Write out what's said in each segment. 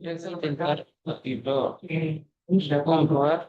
Ya se lo intentar tipo ya comprobar.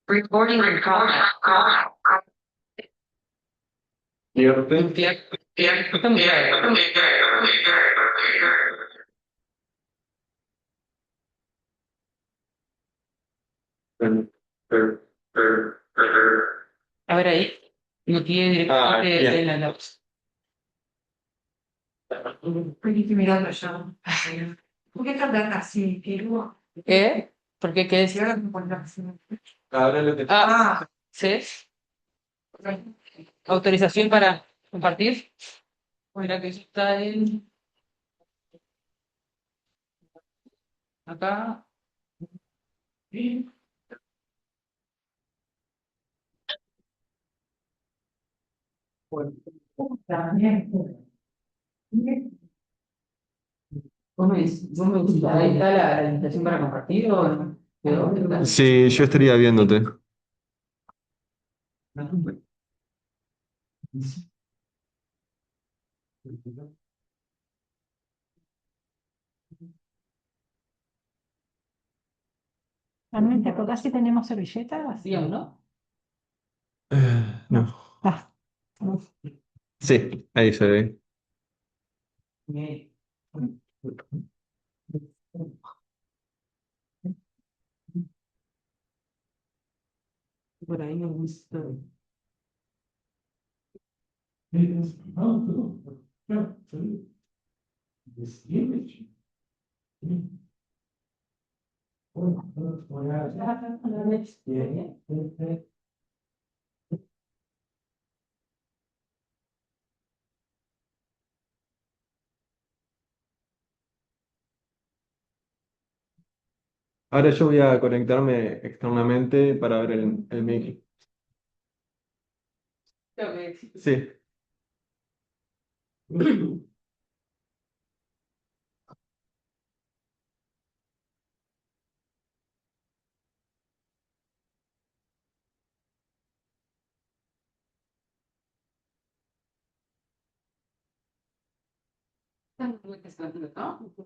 Recording in progress. A ver ahí, no tiene directamente en la notes. ¿Por qué tardan así? ¿Eh? ¿Por qué qué es? Ah, ¿sí? Autorización para compartir. Mira que eso está en acá. También. ¿Vos me gusta? Ahí está la invitación para compartir o no? ¿De dónde está? Sí, yo estaría viéndote. También te acordás si tenemos servilletas. ¿Sí o no? No. Ah, Sí, ahí se ve. Por ahí me gusta. Ahora yo voy a conectarme externamente para ver el mic. Sí.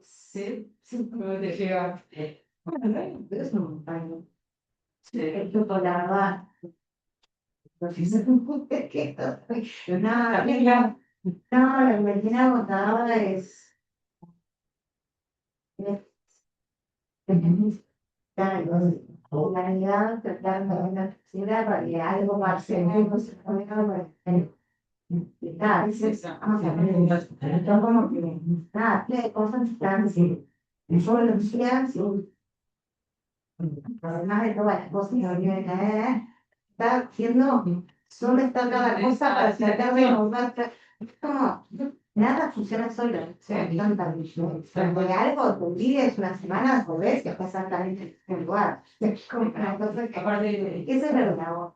sí, sí, me decía. Es un montaño. Sí, yo por la verdad. No sé qué. Nada, mira. No, la medicina agotada es humanidad tratando de una sociedad para algo más seguro, se puede nada, entonces como que nada, qué cosas están así, todos los días, además de todas las cosas que vienen está haciendo, solo está cada cosa para tratar de innovar, es como nada funciona solo, o sea, tanta de algo, te olvides una semana, volvés y estás exactamente en el lugar. Es como una cosa que aparte, eso es lo que hago.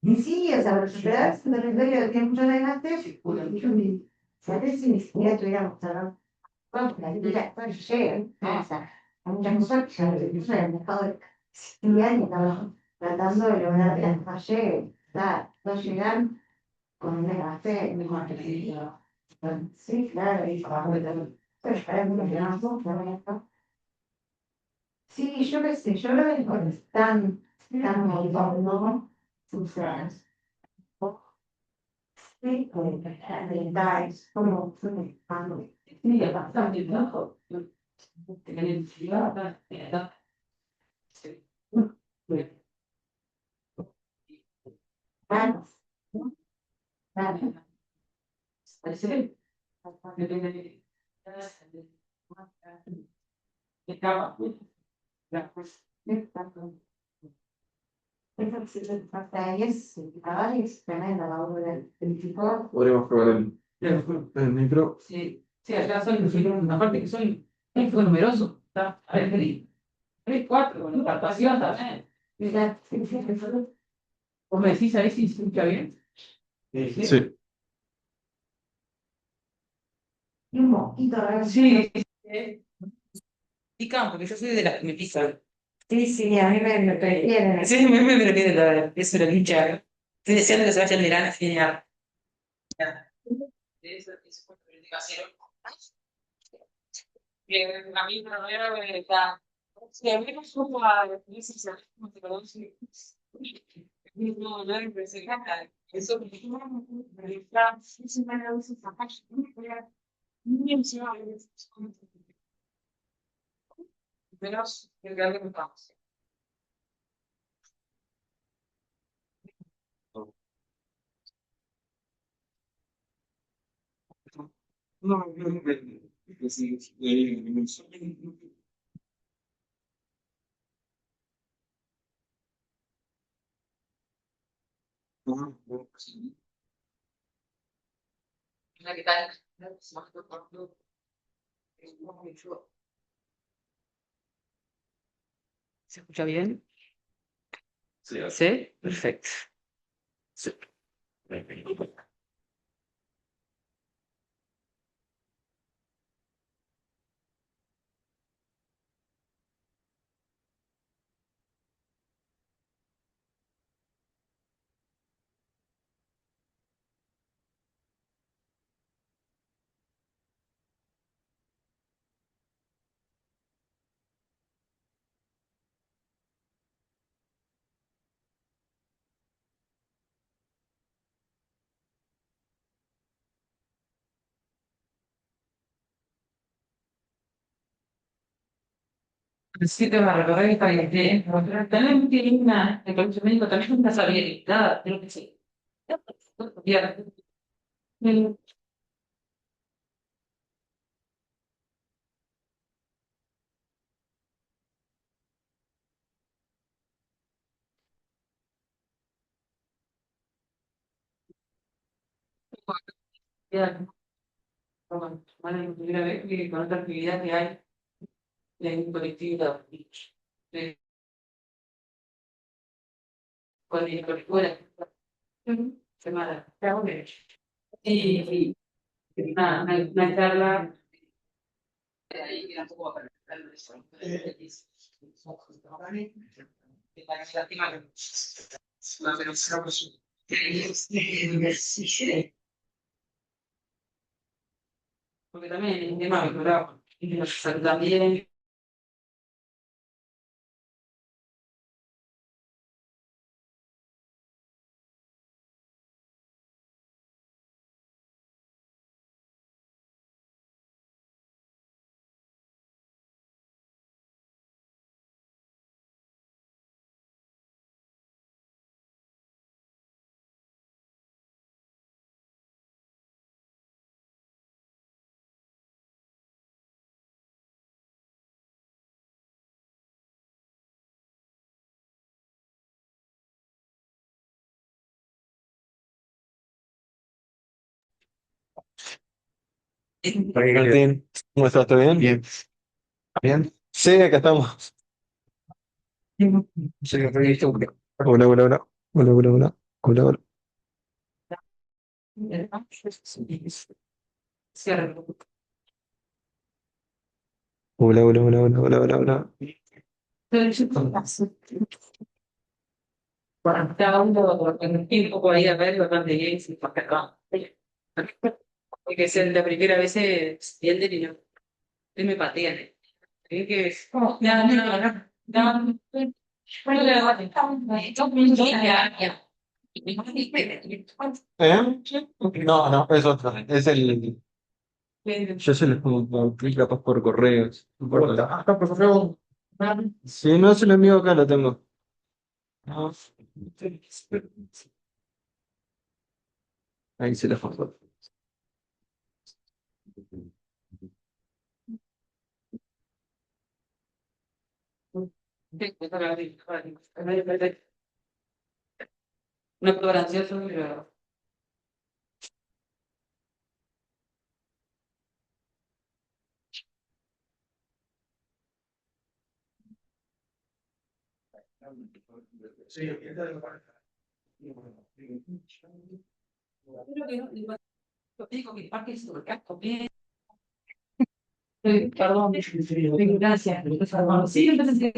Y sí, o sea, recuperas el territorio de que mucho desgaste, si antes ni siquiera tuviéramos cerrado, bueno, la vida llega, ¿no? O sea, hay muchas cosas que ya incluso en el mercado de 100 años estamos tratando de lograr que las cosas lleguen, va a llegar con un desgaste mejor que sí, claro, y pero para mí lo que no, sí, yo qué sé, yo lo veo con tan autónomo, o sea, sí, ambientales, como cuando sí, bastante bajo, claro, claro, Parece bien. Depende de cada ya, pues, Hasta ahí es, ahora es tremenda la obra del tipo. Podríamos probar el micro. sí, sí, acá son, aparte que son, fue numeroso, ¿está? A ver, tres, cuatro, con la actuación también. Mira, ¿Vos me decís ahí si se escucha bien? Sí. un poquito raro. Sí, pican, porque yo soy de las que me pican. Sí, sí, a mí me prefieren. Sí, me viene la verdad, eso era hincha. Estoy deseando que se vaya el verano, es genial. Ya. Eso fue el casero. Bien, a mí no era está. Sí, a mí me supo a veces como te conoce. No, no me parece nada. Eso me dijo, está, es una de esas zapatos, ni se va a ver. Menos el grande que estamos. No, no, no, ¿qué tal? ¿Se escucha bien? Sí. ¿Sí? Perfecto. Sí. Sí, te va a recordar que está bien. También tiene una, el colegio médico también una sabiduría, creo que sí. Ya. Ya. Bueno, la primera vez que con esta actividad que hay en colectividad, de escuela, semana. Y una charla ahí que tampoco va a perder eso. Porque también es un tema ¿verdad? Y también Martín, ¿cómo estás? ¿Todo bien? Bien. ¿Bien? Sí, acá estamos. Sí, hola, hola, hola. Hola, hola, hola. Hola, hola. cierre. Hola, hola, hola, hola, hola, hola, hola. Cada uno un poco ahí a ver bastante bien si está acá. Porque si es la primera vez se sienten y no, me patean. Así que no, no, no, no. Bueno, ¿Eh? No, no, es otro. Es el. Yo se los pongo capaz por correos. Por correo. Si no se lo envío acá, lo tengo. No. Ahí se los pongo. Una tolerancia sobre digo que parte es sobre acto bien. Perdón, gracias. Sí, entonces,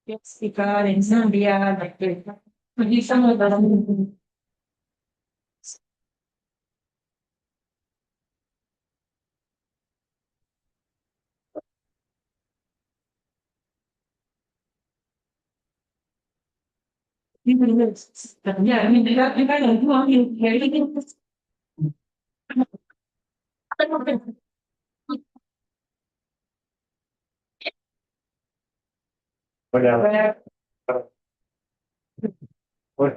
explicar, ensamblar, utilizamos la Hola. Hola.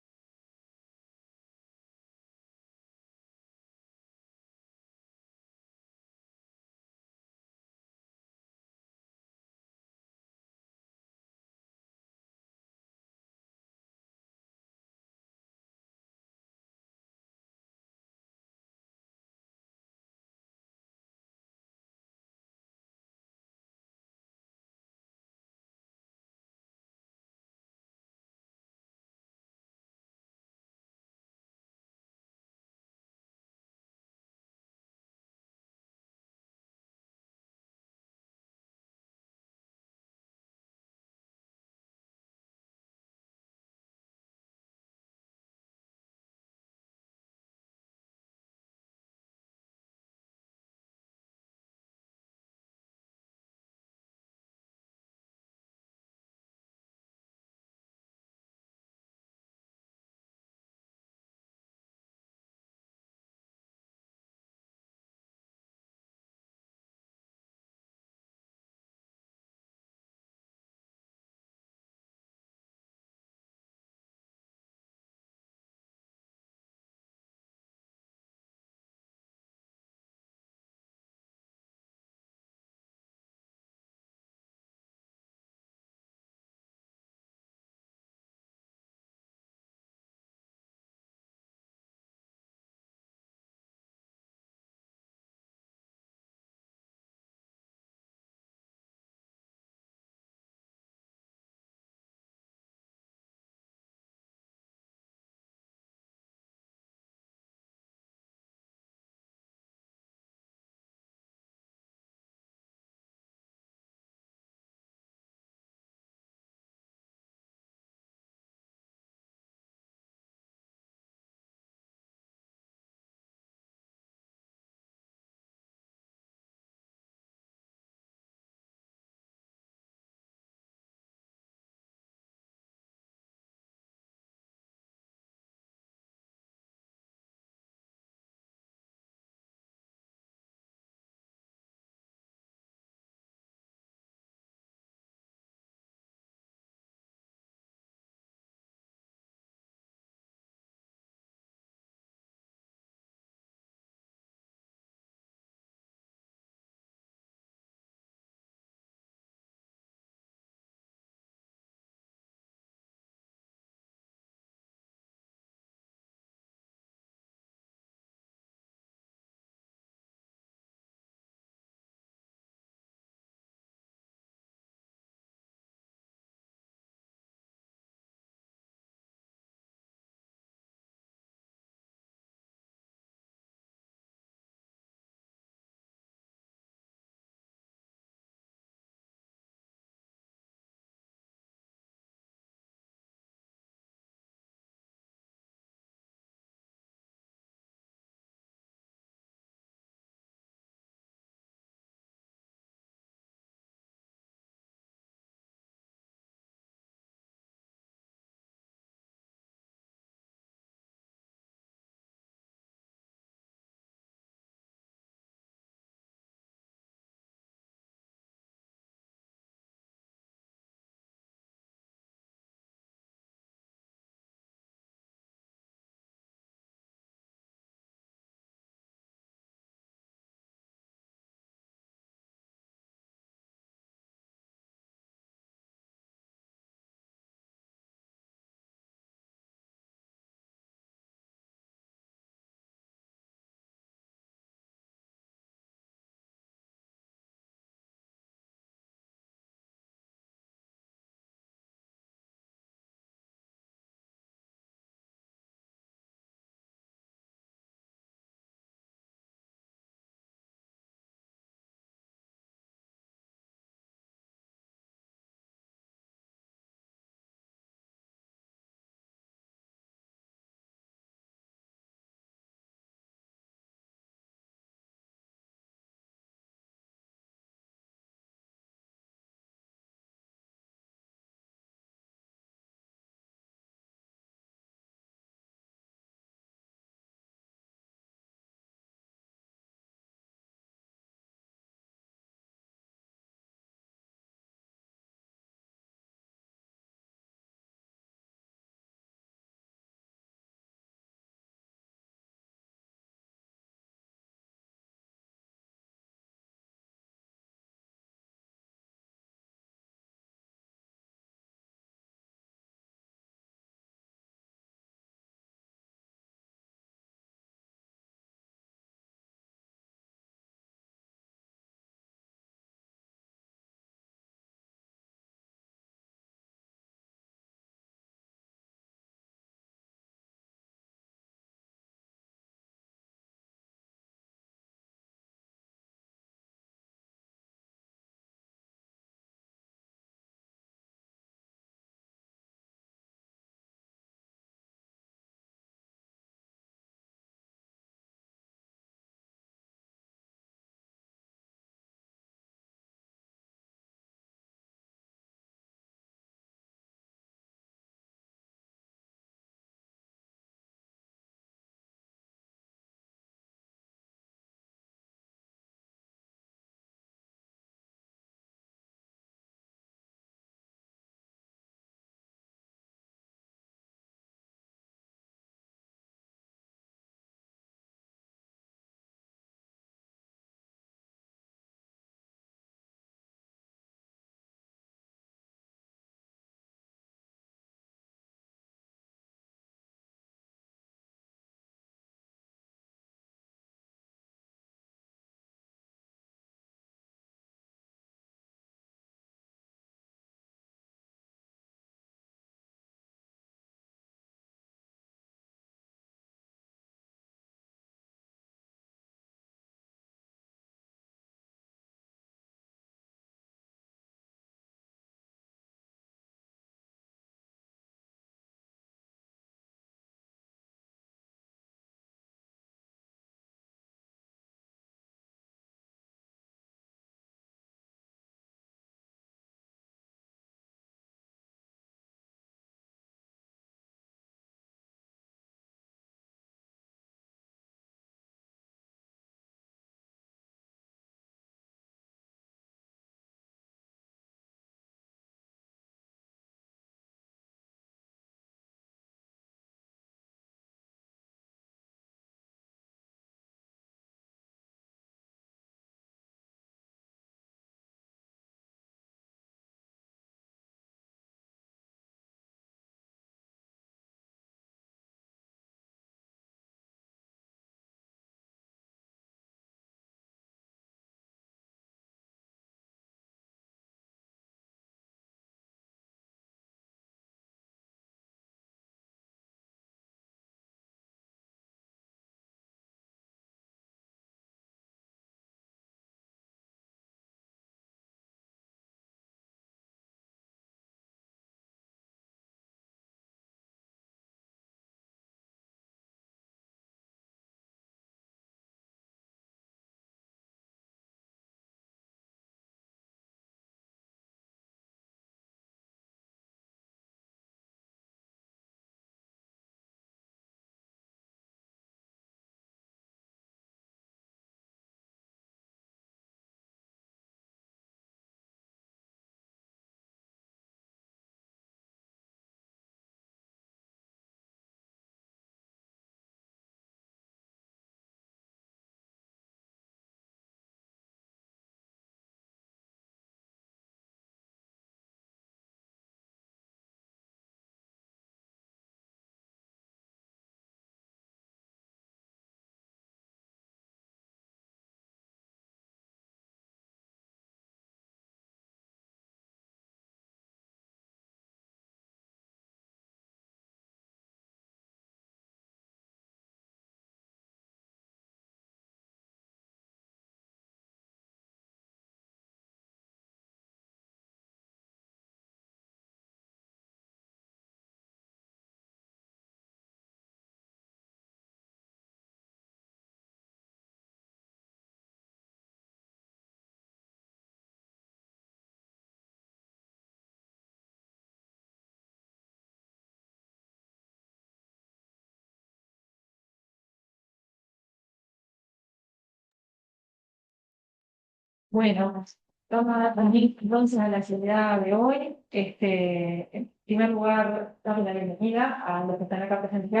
Bueno, vamos a transmitir entonces a la sociedad de hoy. En primer lugar, darle la bienvenida a los que están acá presentes,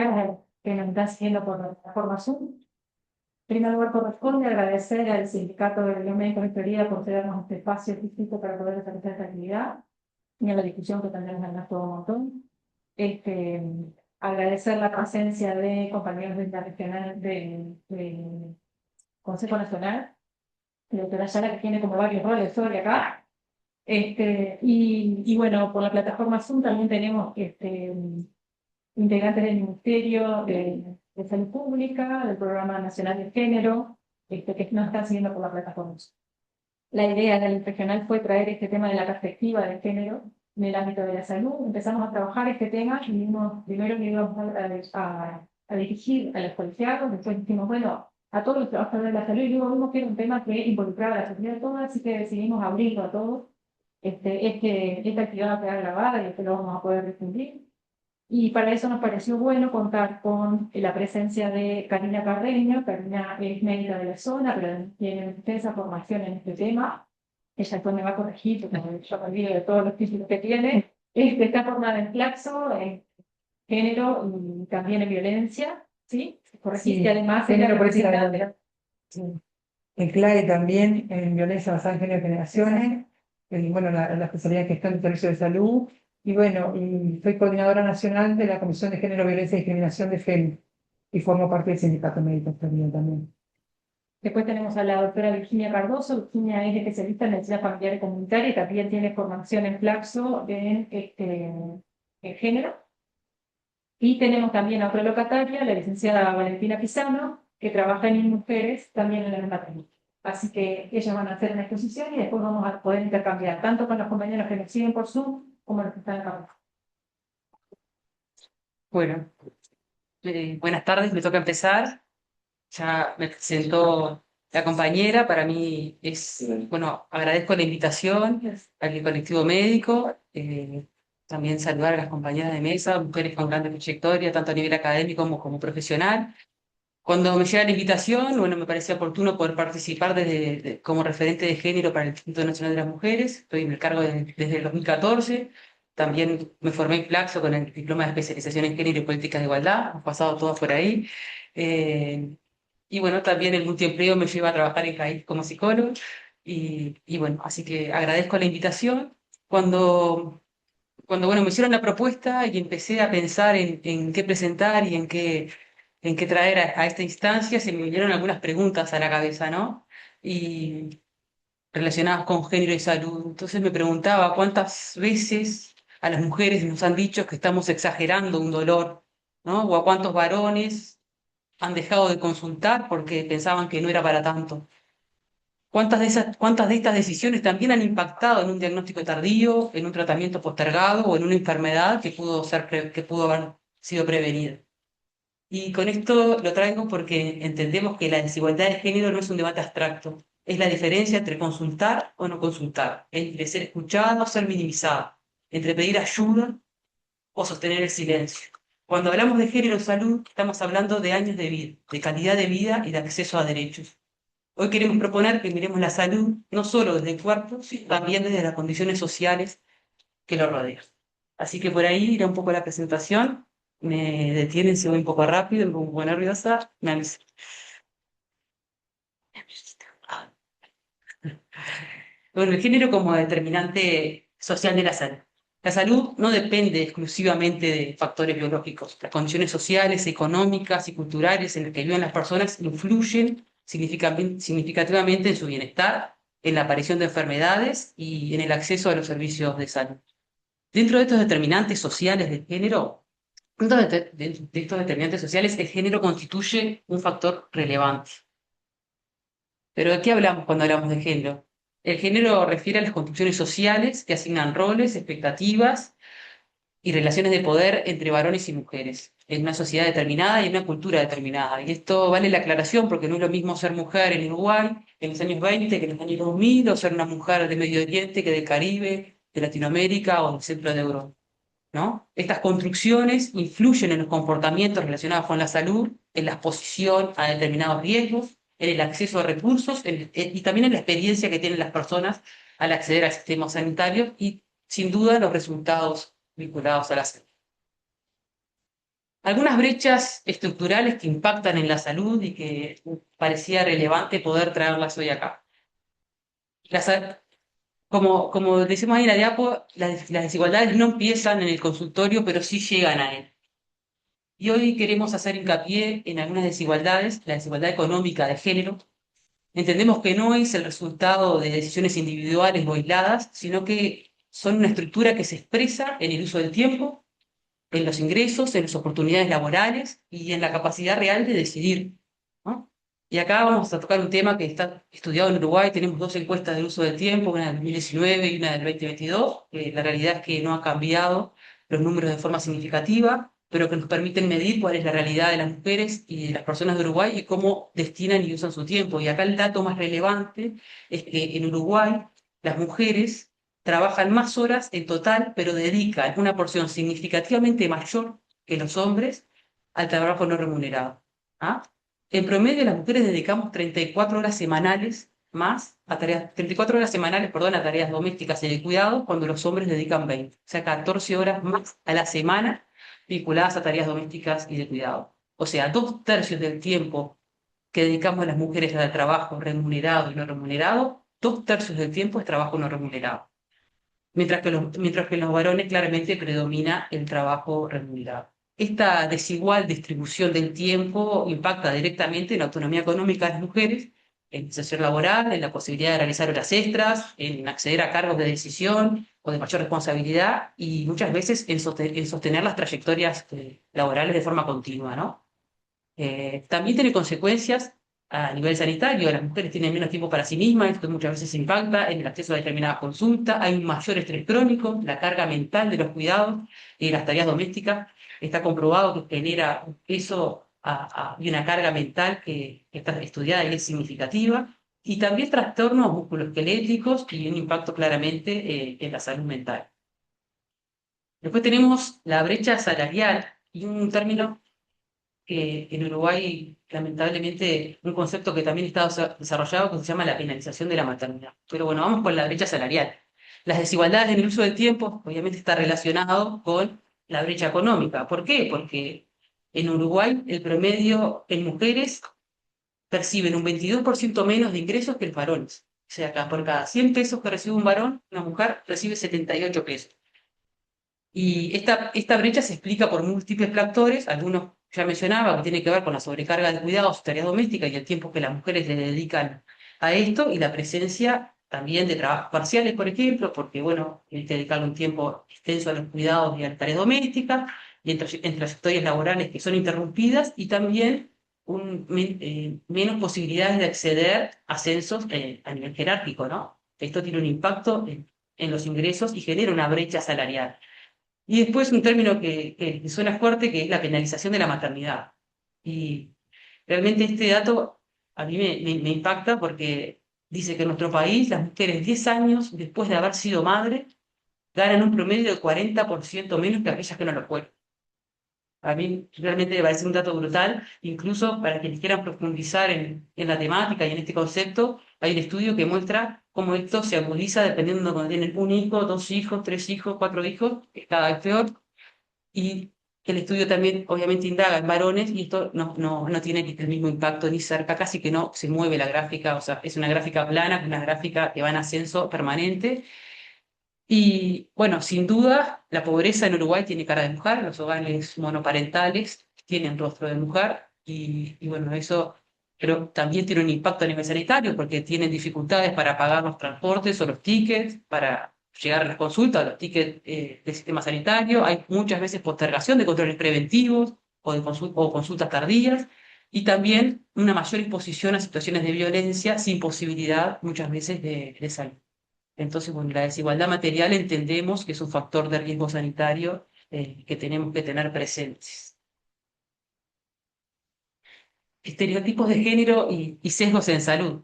que nos están siguiendo por la plataforma Zoom. En primer lugar, corresponde agradecer al Sindicato de Biomédicos de Florida por darnos este espacio físico para poder realizar esta actividad y a la discusión que también nos han todo un montón. Este, Agradecer la presencia de compañeros de la regional del Consejo Nacional, la doctora Yara, que tiene como varios roles hoy acá. Y bueno, por la plataforma Zoom también tenemos integrantes del Ministerio de Salud Pública, del Programa Nacional de Género, que nos están siguiendo por la plataforma Zoom. La idea del regional fue traer este tema de la perspectiva de género en el ámbito de la salud. Empezamos a trabajar este tema y primero íbamos a dirigir a los colegiados, después dijimos, bueno, a todos los trabajadores de la salud, y luego vimos que era un tema que involucraba a la sociedad toda, así que decidimos abrirlo a todos. Esta actividad va a quedar grabada y después lo vamos a poder difundir. Y para eso nos pareció bueno contar con la presencia de Karina Carreño. Karina es médica de la zona, pero tiene extensa formación en este tema. Ella después me va a corregir, porque yo me olvido de todos los títulos que tiene. Está formada en Flaxo, en género y también en violencia, ¿sí? Corregiste Sí, además género, la política de la representante. sí. En CLAE también, en violencia basada en género y generaciones, bueno, la especialidad que está en el servicio de salud, y bueno, y soy coordinadora nacional de la Comisión de Género, Violencia y Discriminación de FEM, y formo parte del Sindicato Médico también. Después tenemos a la doctora Virginia Cardoso. Virginia es especialista en medicina familiar y comunitaria y también tiene formación en Flaxo en género. Y tenemos también a otra locataria, la licenciada Valentina Pisano, que trabaja en mujeres también en la misma técnica. Así que ellas van a hacer una exposición y después vamos a poder intercambiar, tanto con los compañeros que nos siguen por Zoom como los que están acá. Bueno, buenas tardes, me toca empezar. Ya me presentó la compañera, para mí es, bueno, agradezco la invitación al colectivo médico, también saludar a las compañeras de mesa, mujeres con gran trayectoria, tanto a nivel académico como profesional. Cuando me llega la invitación, bueno, me parecía oportuno poder participar como referente de género para el Instituto Nacional de las Mujeres. Estoy en el cargo desde el 2014. También me formé en Flaxo con el diploma de especialización en género y políticas de igualdad. Hemos pasado todos por ahí. Eh, y bueno, también el multiempleo me lleva a trabajar en CAIF como psicólogo. Y bueno, así que agradezco la invitación. Cuando bueno, me hicieron la propuesta y empecé a pensar en qué presentar y en qué traer a esta instancia, se me vinieron algunas preguntas a la cabeza, ¿no? Y relacionadas con género y salud. Entonces me preguntaba cuántas veces a las mujeres nos han dicho que estamos exagerando un dolor, ¿no? O a cuántos varones han dejado de consultar porque pensaban que no era para tanto. Cuántas de estas decisiones también han impactado en un diagnóstico tardío, en un tratamiento postergado o en una enfermedad que pudo haber sido prevenida? Y con esto lo traigo porque entendemos que la desigualdad de género no es un debate abstracto, es la diferencia entre consultar o no consultar, entre ser escuchada o ser minimizada, entre pedir ayuda o sostener el silencio. Cuando hablamos de género y salud, estamos hablando de años de vida, de calidad de vida y de acceso a derechos. Hoy queremos proponer que miremos la salud no solo desde el cuerpo, sino también desde las condiciones sociales que lo rodean. Así que por ahí irá un poco la presentación. Me detienen si voy un poco rápido, me pongo un poco nerviosa, me avisan. Bueno, el género como determinante social de la salud. La salud no depende exclusivamente de factores biológicos. Las condiciones sociales, económicas y culturales en las que viven las personas influyen significativamente en su bienestar, en la aparición de enfermedades y en el acceso a los servicios de salud. Dentro de estos determinantes sociales del género, de estos determinantes sociales, el género constituye un factor relevante. Pero ¿de qué hablamos cuando hablamos de género? El género refiere a las construcciones sociales que asignan roles, expectativas y relaciones de poder entre varones y mujeres en una sociedad determinada y en una cultura determinada. Y esto vale la aclaración porque no es lo mismo ser mujer en Uruguay en los años 20 que en los años 2000, o ser una mujer de Medio Oriente que del Caribe, de Latinoamérica o del centro de Europa, ¿no? Estas construcciones influyen en los comportamientos relacionados con la salud, en la exposición a determinados riesgos en el acceso a recursos y también en la experiencia que tienen las personas al acceder al sistema sanitario y, sin duda, los resultados vinculados a la salud. Algunas brechas estructurales que impactan en la salud y que parecía relevante poder traerlas hoy acá. Las, como decimos ahí en la diapo, las desigualdades no empiezan en el consultorio, pero sí llegan a él. Y hoy queremos hacer hincapié en algunas desigualdades, la desigualdad económica de género. Entendemos que no es el resultado de decisiones individuales o aisladas, sino que son una estructura que se expresa en el uso del tiempo, en los ingresos, en las oportunidades laborales y en la capacidad real de decidir, ¿no? Y acá vamos a tocar un tema que está estudiado en Uruguay. Tenemos dos encuestas del uso del tiempo, una del 2019 y una del 2022. La realidad es que no ha cambiado los números de forma significativa, pero que nos permiten medir cuál es la realidad de las mujeres y de las personas de Uruguay y cómo destinan y usan su tiempo. Y acá el dato más relevante es que en Uruguay las mujeres trabajan más horas en total, pero dedican una porción significativamente mayor que los hombres al trabajo no remunerado. ¿Ah? En promedio, las mujeres dedicamos 34 horas semanales más a tareas, 34 horas semanales, perdón, a tareas domésticas y de cuidado, cuando los hombres dedican 20. O sea, 14 horas más a la semana vinculadas a tareas domésticas y de cuidado. O sea, 2/3 del tiempo que dedicamos las mujeres al trabajo remunerado y no remunerado, 2/3 del tiempo es trabajo no remunerado. Mientras que en los varones claramente predomina el trabajo remunerado. Esta desigual distribución del tiempo impacta directamente en la autonomía económica de las mujeres, en la inserción laboral, en la posibilidad de realizar horas extras, en acceder a cargos de decisión o de mayor responsabilidad y muchas veces en sostener las trayectorias laborales de forma continua, ¿no? También tiene consecuencias a nivel sanitario. Las mujeres tienen menos tiempo para sí mismas, esto muchas veces impacta en el acceso a determinadas consultas, hay un mayor estrés crónico, la carga mental de los cuidados y las tareas domésticas está comprobado que genera un peso y una carga mental que está estudiada y es significativa, y también trastornos musculoesqueléticos y un impacto claramente en la salud mental. Después tenemos la brecha salarial y un término que en Uruguay, lamentablemente, un concepto que también está desarrollado que se llama la penalización de la maternidad. Pero bueno, vamos con la brecha salarial. Las desigualdades en el uso del tiempo, obviamente, está relacionado con la brecha económica. ¿Por qué? Porque en Uruguay el promedio en mujeres perciben un 22% menos de ingresos que los varones. O sea, por cada 100 pesos que recibe un varón, una mujer recibe 78 pesos. Y esta brecha se explica por múltiples factores, algunos ya mencionaba, que tiene que ver con la sobrecarga de cuidados, tareas domésticas y el tiempo que las mujeres le dedican a esto, y la presencia también de trabajos parciales, por ejemplo, porque, bueno, hay que dedicarle un tiempo extenso a los cuidados y a las tareas domésticas, y entre trayectorias laborales que son interrumpidas, y también menos posibilidades de acceder a ascensos a nivel jerárquico, ¿no? Esto tiene un impacto en los ingresos y genera una brecha salarial. Y después un término que suena fuerte, que es la penalización de la maternidad. Y realmente este dato a mí me impacta porque dice que en nuestro país las mujeres 10 años después de haber sido madre ganan un promedio de 40% menos que aquellas que no lo fueron. A mí realmente me parece un dato brutal, incluso para quienes quieran profundizar en la temática y en este concepto, hay un estudio que muestra cómo esto se agudiza dependiendo de cuando tienen un hijo, dos hijos, tres hijos, cuatro hijos, que es cada vez peor, y que el estudio también obviamente indaga en varones y esto no tiene el mismo impacto ni cerca, casi que no se mueve la gráfica, o sea, es una gráfica plana, una gráfica que va en ascenso permanente. Y bueno, sin duda, la pobreza en Uruguay tiene cara de mujer, los hogares monoparentales tienen rostro de mujer, y bueno, eso pero también tiene un impacto a nivel sanitario porque tienen dificultades para pagar los transportes o los tickets, para llegar a las consultas, los tickets del sistema sanitario. Hay muchas veces postergación de controles preventivos o consultas tardías, y también una mayor exposición a situaciones de violencia sin posibilidad muchas veces de salud. Entonces, bueno, la desigualdad material entendemos que es un factor de riesgo sanitario que tenemos que tener presentes. Estereotipos de género y sesgos en salud.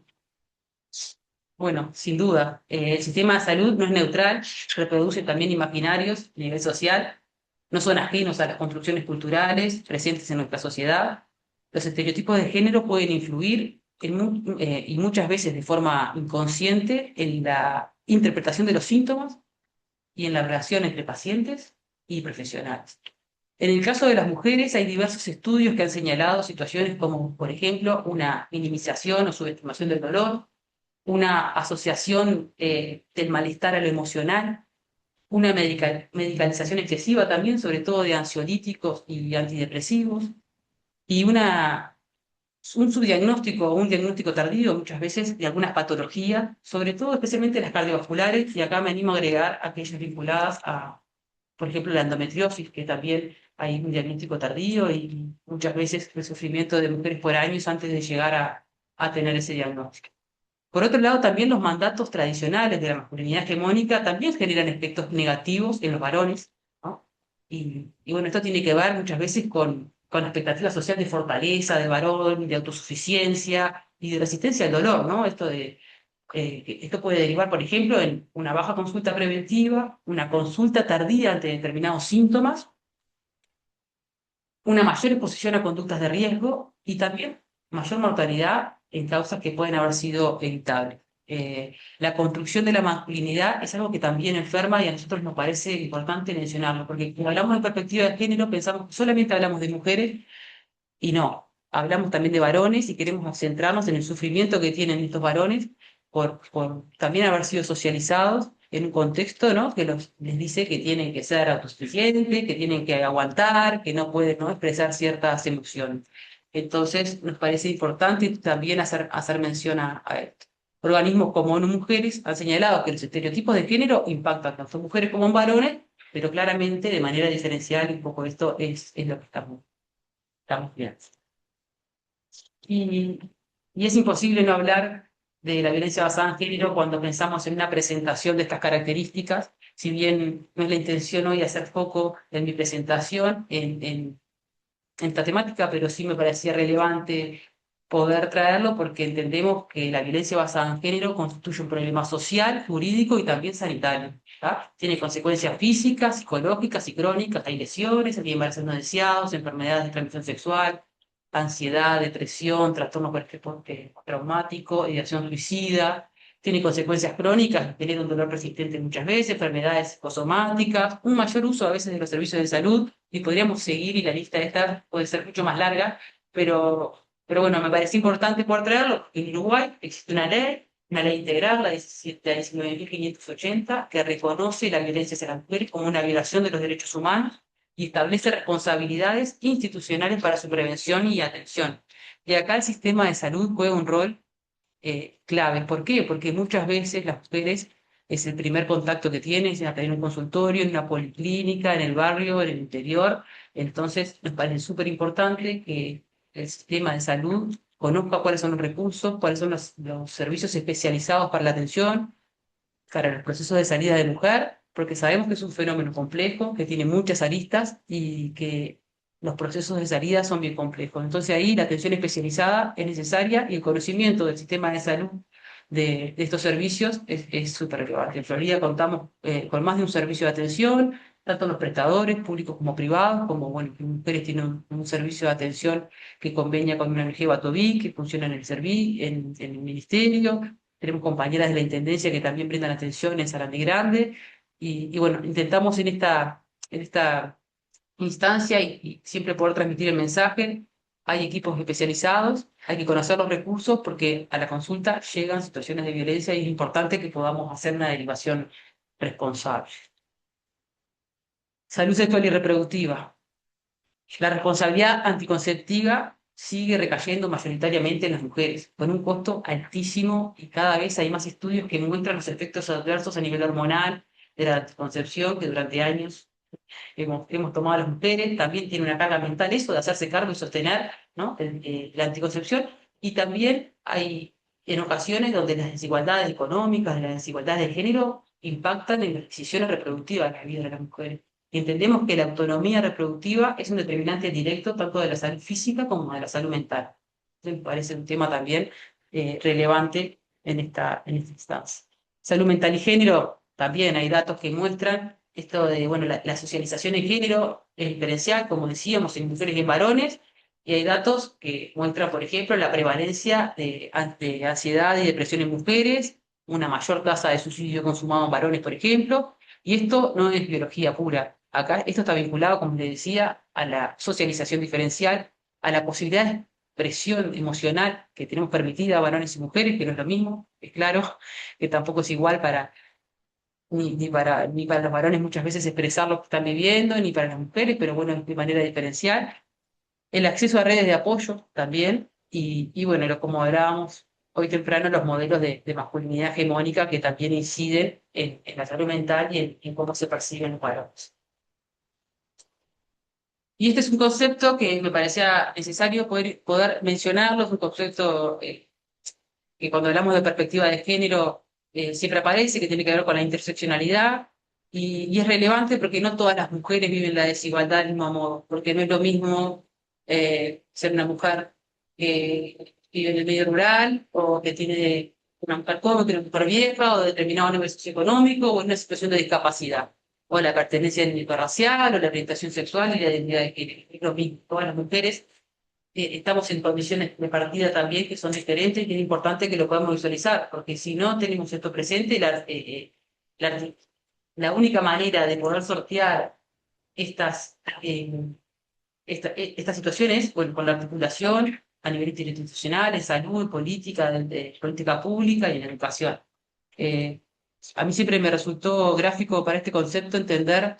Bueno, sin duda, el sistema de salud no es neutral, reproduce también imaginarios a nivel social, no son ajenos a las construcciones culturales presentes en nuestra sociedad. Los estereotipos de género pueden influir y muchas veces de forma inconsciente en la interpretación de los síntomas y en la relación entre pacientes y profesionales. En el caso de las mujeres hay diversos estudios que han señalado situaciones como, por ejemplo, una minimización o subestimación del dolor, una asociación del malestar a lo emocional, una medicalización excesiva también, sobre todo de ansiolíticos y antidepresivos, y un subdiagnóstico o un diagnóstico tardío muchas veces de algunas patologías, sobre todo especialmente las cardiovasculares, y acá me animo a agregar aquellas vinculadas a, por ejemplo, la endometriosis, que también hay un diagnóstico tardío y muchas veces el sufrimiento de mujeres por años antes de llegar a tener ese diagnóstico. Por otro lado, también los mandatos tradicionales de la masculinidad hegemónica también generan efectos negativos en los varones, ¿no? Y bueno, esto tiene que ver muchas veces con la expectativa social de fortaleza del varón, de autosuficiencia y de resistencia al dolor, ¿no? Esto puede derivar, por ejemplo, en una baja consulta preventiva, una consulta tardía ante determinados síntomas, una mayor exposición a conductas de riesgo y también mayor mortalidad en causas que pueden haber sido evitables. La construcción de la masculinidad es algo que también enferma y a nosotros nos parece importante mencionarlo, porque cuando hablamos de perspectiva de género pensamos que solamente hablamos de mujeres y no, hablamos también de varones y queremos centrarnos en el sufrimiento que tienen estos varones por también haber sido socializados en un contexto, ¿no? Que les dice que tienen que ser autosuficientes, que tienen que aguantar, que no pueden, ¿no? expresar ciertas emociones. Entonces, nos parece importante también hacer mención a esto. Organismos como ONU Mujeres han señalado que los estereotipos de género impactan tanto en mujeres como en varones, pero claramente de manera diferencial, y un poco esto es lo que estamos viendo. Y, y es imposible no hablar de la violencia basada en género cuando pensamos en una presentación de estas características, si bien no es la intención hoy hacer foco en mi presentación en esta temática, pero sí me parecía relevante poder traerlo porque entendemos que la violencia basada en género constituye un problema social, jurídico y también sanitario. ¿Tá? Tiene consecuencias físicas, psicológicas y crónicas, hay lesiones, hay embarazos no deseados, enfermedades de transmisión sexual, ansiedad, depresión, trastorno traumático, ideación suicida. Tiene consecuencias crónicas, tener un dolor persistente muchas veces, enfermedades psicosomáticas, un mayor uso a veces de los servicios de salud, y podríamos seguir, y la lista esta puede ser mucho más larga, pero bueno, me parece importante poder traerlo. En Uruguay existe una ley integral, la 19.580, que reconoce la violencia hacia las mujeres como una violación de los derechos humanos y establece responsabilidades institucionales para su prevención y atención. Y acá el sistema de salud juega un rol clave. ¿Por qué? Porque muchas veces las mujeres es el primer contacto que tienen, es en un consultorio, en una policlínica, en el barrio, en el interior. Entonces, me parece súper importante que el sistema de salud conozca cuáles son los recursos, cuáles son los servicios especializados para la atención, para los procesos de salida de mujer, porque sabemos que es un fenómeno complejo, que tiene muchas aristas y que los procesos de salida son bien complejos. Entonces ahí la atención especializada es necesaria y el conocimiento del sistema de salud de estos servicios es súper relevante. En Florida contamos con más de un servicio de atención, tanto los prestadores públicos como privados, como bueno, que mujeres tienen un servicio de atención que convenía con una ONG Batoví, que funciona en en el ministerio. Tenemos compañeras de la Intendencia que también brindan atención en Sarandí Grande. Y bueno, intentamos en esta instancia y siempre poder transmitir el mensaje. Hay equipos especializados, hay que conocer los recursos porque a la consulta llegan situaciones de violencia y es importante que podamos hacer una derivación responsable. Salud sexual y reproductiva. La responsabilidad anticonceptiva sigue recayendo mayoritariamente en las mujeres, con un costo altísimo y cada vez hay más estudios que muestran los efectos adversos a nivel hormonal de la anticoncepción que durante años hemos tomado a las mujeres. También tiene una carga mental eso de hacerse cargo y sostener, ¿no? La anticoncepción. Y también hay en ocasiones donde las desigualdades económicas, las desigualdades de género impactan en las decisiones reproductivas de la vida de las mujeres. Y entendemos que la autonomía reproductiva es un determinante directo tanto de la salud física como de la salud mental. Entonces, me parece un tema también relevante en esta instancia. Salud mental y género, también hay datos que muestran esto de, bueno, la socialización en género es diferencial, como decíamos, en mujeres y en varones, Y hay datos que muestran, por ejemplo, la prevalencia de ansiedad y depresión en mujeres, una mayor tasa de suicidio consumado en varones, por ejemplo, y esto no es biología pura. Acá esto está vinculado, como les decía, a la socialización diferencial, a la posibilidad de expresión emocional que tenemos permitida a varones y mujeres, que no es lo mismo, es claro, que tampoco es igual para ni para los varones muchas veces expresar lo que están viviendo, ni para las mujeres, pero bueno, de manera diferencial. El acceso a redes de apoyo también, y bueno, como hablábamos hoy temprano, los modelos de masculinidad hegemónica que también inciden en la salud mental y en cómo se perciben los varones. Y este es un concepto que me parecía necesario poder mencionarlo, es un concepto que cuando hablamos de perspectiva de género siempre aparece, que tiene que ver con la interseccionalidad, y es relevante porque no todas las mujeres viven la desigualdad del mismo modo, porque no es lo mismo ser una mujer que vive en el medio rural, o que tiene una mujer joven, que una mujer vieja, o de determinado nivel socioeconómico, o en una situación de discapacidad, o la pertenencia étnico racial, o la orientación sexual y la identidad de género. Es lo mismo, todas las mujeres estamos en condiciones de partida también que son diferentes y es importante que lo podamos visualizar, porque si no tenemos esto presente, la, la única manera de poder sortear estas, estas situaciones, bueno, con la articulación a nivel interinstitucional, en salud, política, de política pública y en educación. Eh, a mí siempre me resultó gráfico para este concepto entender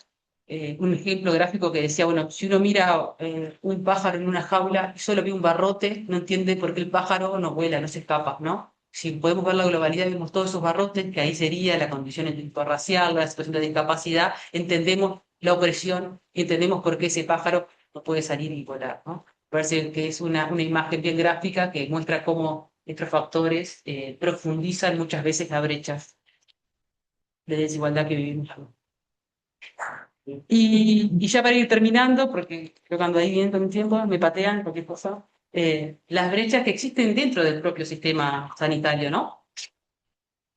un ejemplo gráfico que decía, bueno, si uno mira un pájaro en una jaula y solo ve un barrote, no entiende por qué el pájaro no vuela, no se escapa, ¿no? Si podemos ver la globalidad, vemos todos esos barrotes, que ahí sería la condición racial, la situación de discapacidad, entendemos la opresión y entendemos por qué ese pájaro no puede salir y volar, ¿no? Parece que es una imagen bien gráfica que muestra cómo estos factores profundizan muchas veces las brechas de desigualdad que vivimos. Y ya para ir terminando, porque creo que ando ahí viendo un tiempo, me patean cualquier cosa, las brechas que existen dentro del propio sistema sanitario, ¿no?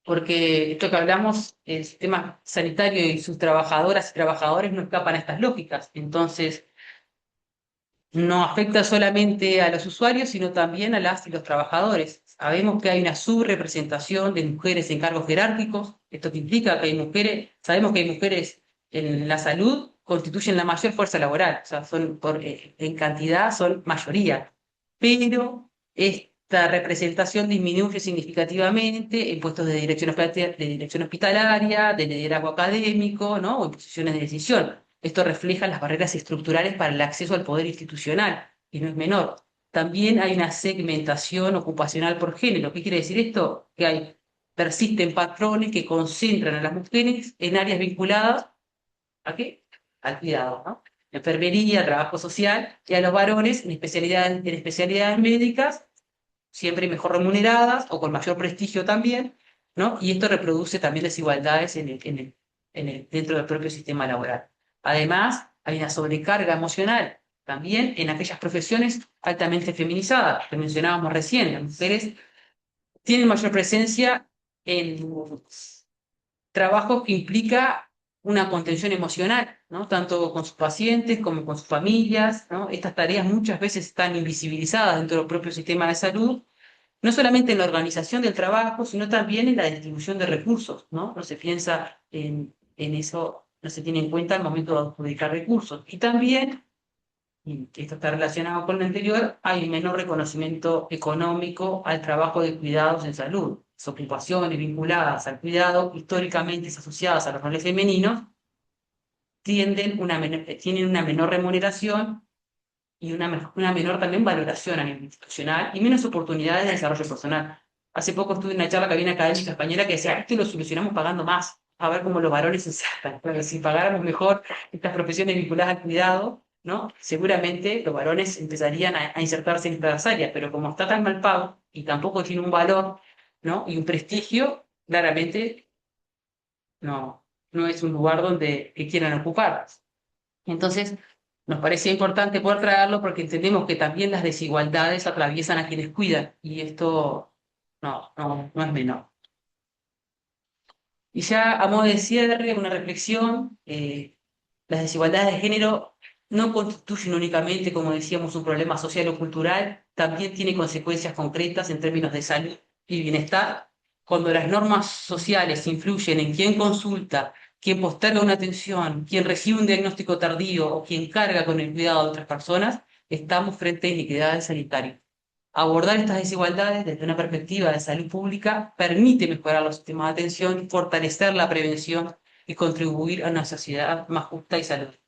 Porque esto que hablamos, el sistema sanitario y sus trabajadoras y trabajadores no escapan a estas lógicas. Entonces, no afecta solamente a los usuarios, sino también a las y los trabajadores. Sabemos que hay una subrepresentación de mujeres en cargos jerárquicos. Esto que implica que hay mujeres, sabemos que hay mujeres en la salud, constituyen la mayor fuerza laboral, o sea, son en cantidad son mayoría. Pero esta representación disminuye significativamente en puestos de dirección hospitalaria, de liderazgo académico, ¿no? O en posiciones de decisión. Esto refleja las barreras estructurales para el acceso al poder institucional, y no es menor. También hay una segmentación ocupacional por género. ¿Qué quiere decir esto? Persisten patrones que concentran a las mujeres en áreas vinculadas ¿a qué? Al cuidado, ¿no? Enfermería, trabajo social, y a los varones en especialidades médicas, siempre mejor remuneradas o con mayor prestigio también, ¿no? Y esto reproduce también desigualdades dentro del propio sistema laboral. Además, hay una sobrecarga emocional también en aquellas profesiones altamente feminizadas, que mencionábamos recién. Las mujeres tienen mayor presencia en trabajos que implica una contención emocional, ¿no? Tanto con sus pacientes como con sus familias, ¿no? Estas tareas muchas veces están invisibilizadas dentro del propio sistema de salud, no solamente en la organización del trabajo, sino también en la distribución de recursos, ¿no? No se piensa en eso, no se tiene en cuenta al momento de adjudicar recursos. Y también, y esto está relacionado con lo anterior, hay menor reconocimiento económico al trabajo de cuidados en salud. Las ocupaciones vinculadas al cuidado, históricamente asociadas a los roles femeninos, tienen una menor remuneración y una menor también valoración a nivel institucional y menos oportunidades de desarrollo personal. Hace poco estuve en una charla que había una académica española que decía, esto lo solucionamos pagando más, a ver cómo los varones se insertan. Pero si pagáramos mejor estas profesiones vinculadas al cuidado, ¿no? Seguramente los varones empezarían a insertarse en estas áreas, pero como está tan mal pago y tampoco tiene un valor, ¿no? Y un prestigio, claramente no es un lugar donde que quieran ocupar. Entonces, nos parecía importante poder traerlo porque entendemos que también las desigualdades atraviesan a quienes cuidan y esto no es menor. Y ya a modo de cierre, una reflexión, las desigualdades de género no constituyen únicamente, como decíamos, un problema social o cultural, también tiene consecuencias concretas en términos de salud y bienestar. Cuando las normas sociales influyen en quién consulta, quién posterga una atención, quién recibe un diagnóstico tardío o quién carga con el cuidado de otras personas, estamos frente a iniquidades sanitarias. Abordar estas desigualdades desde una perspectiva de salud pública permite mejorar los sistemas de atención, fortalecer la prevención y contribuir a una sociedad más justa y saludable.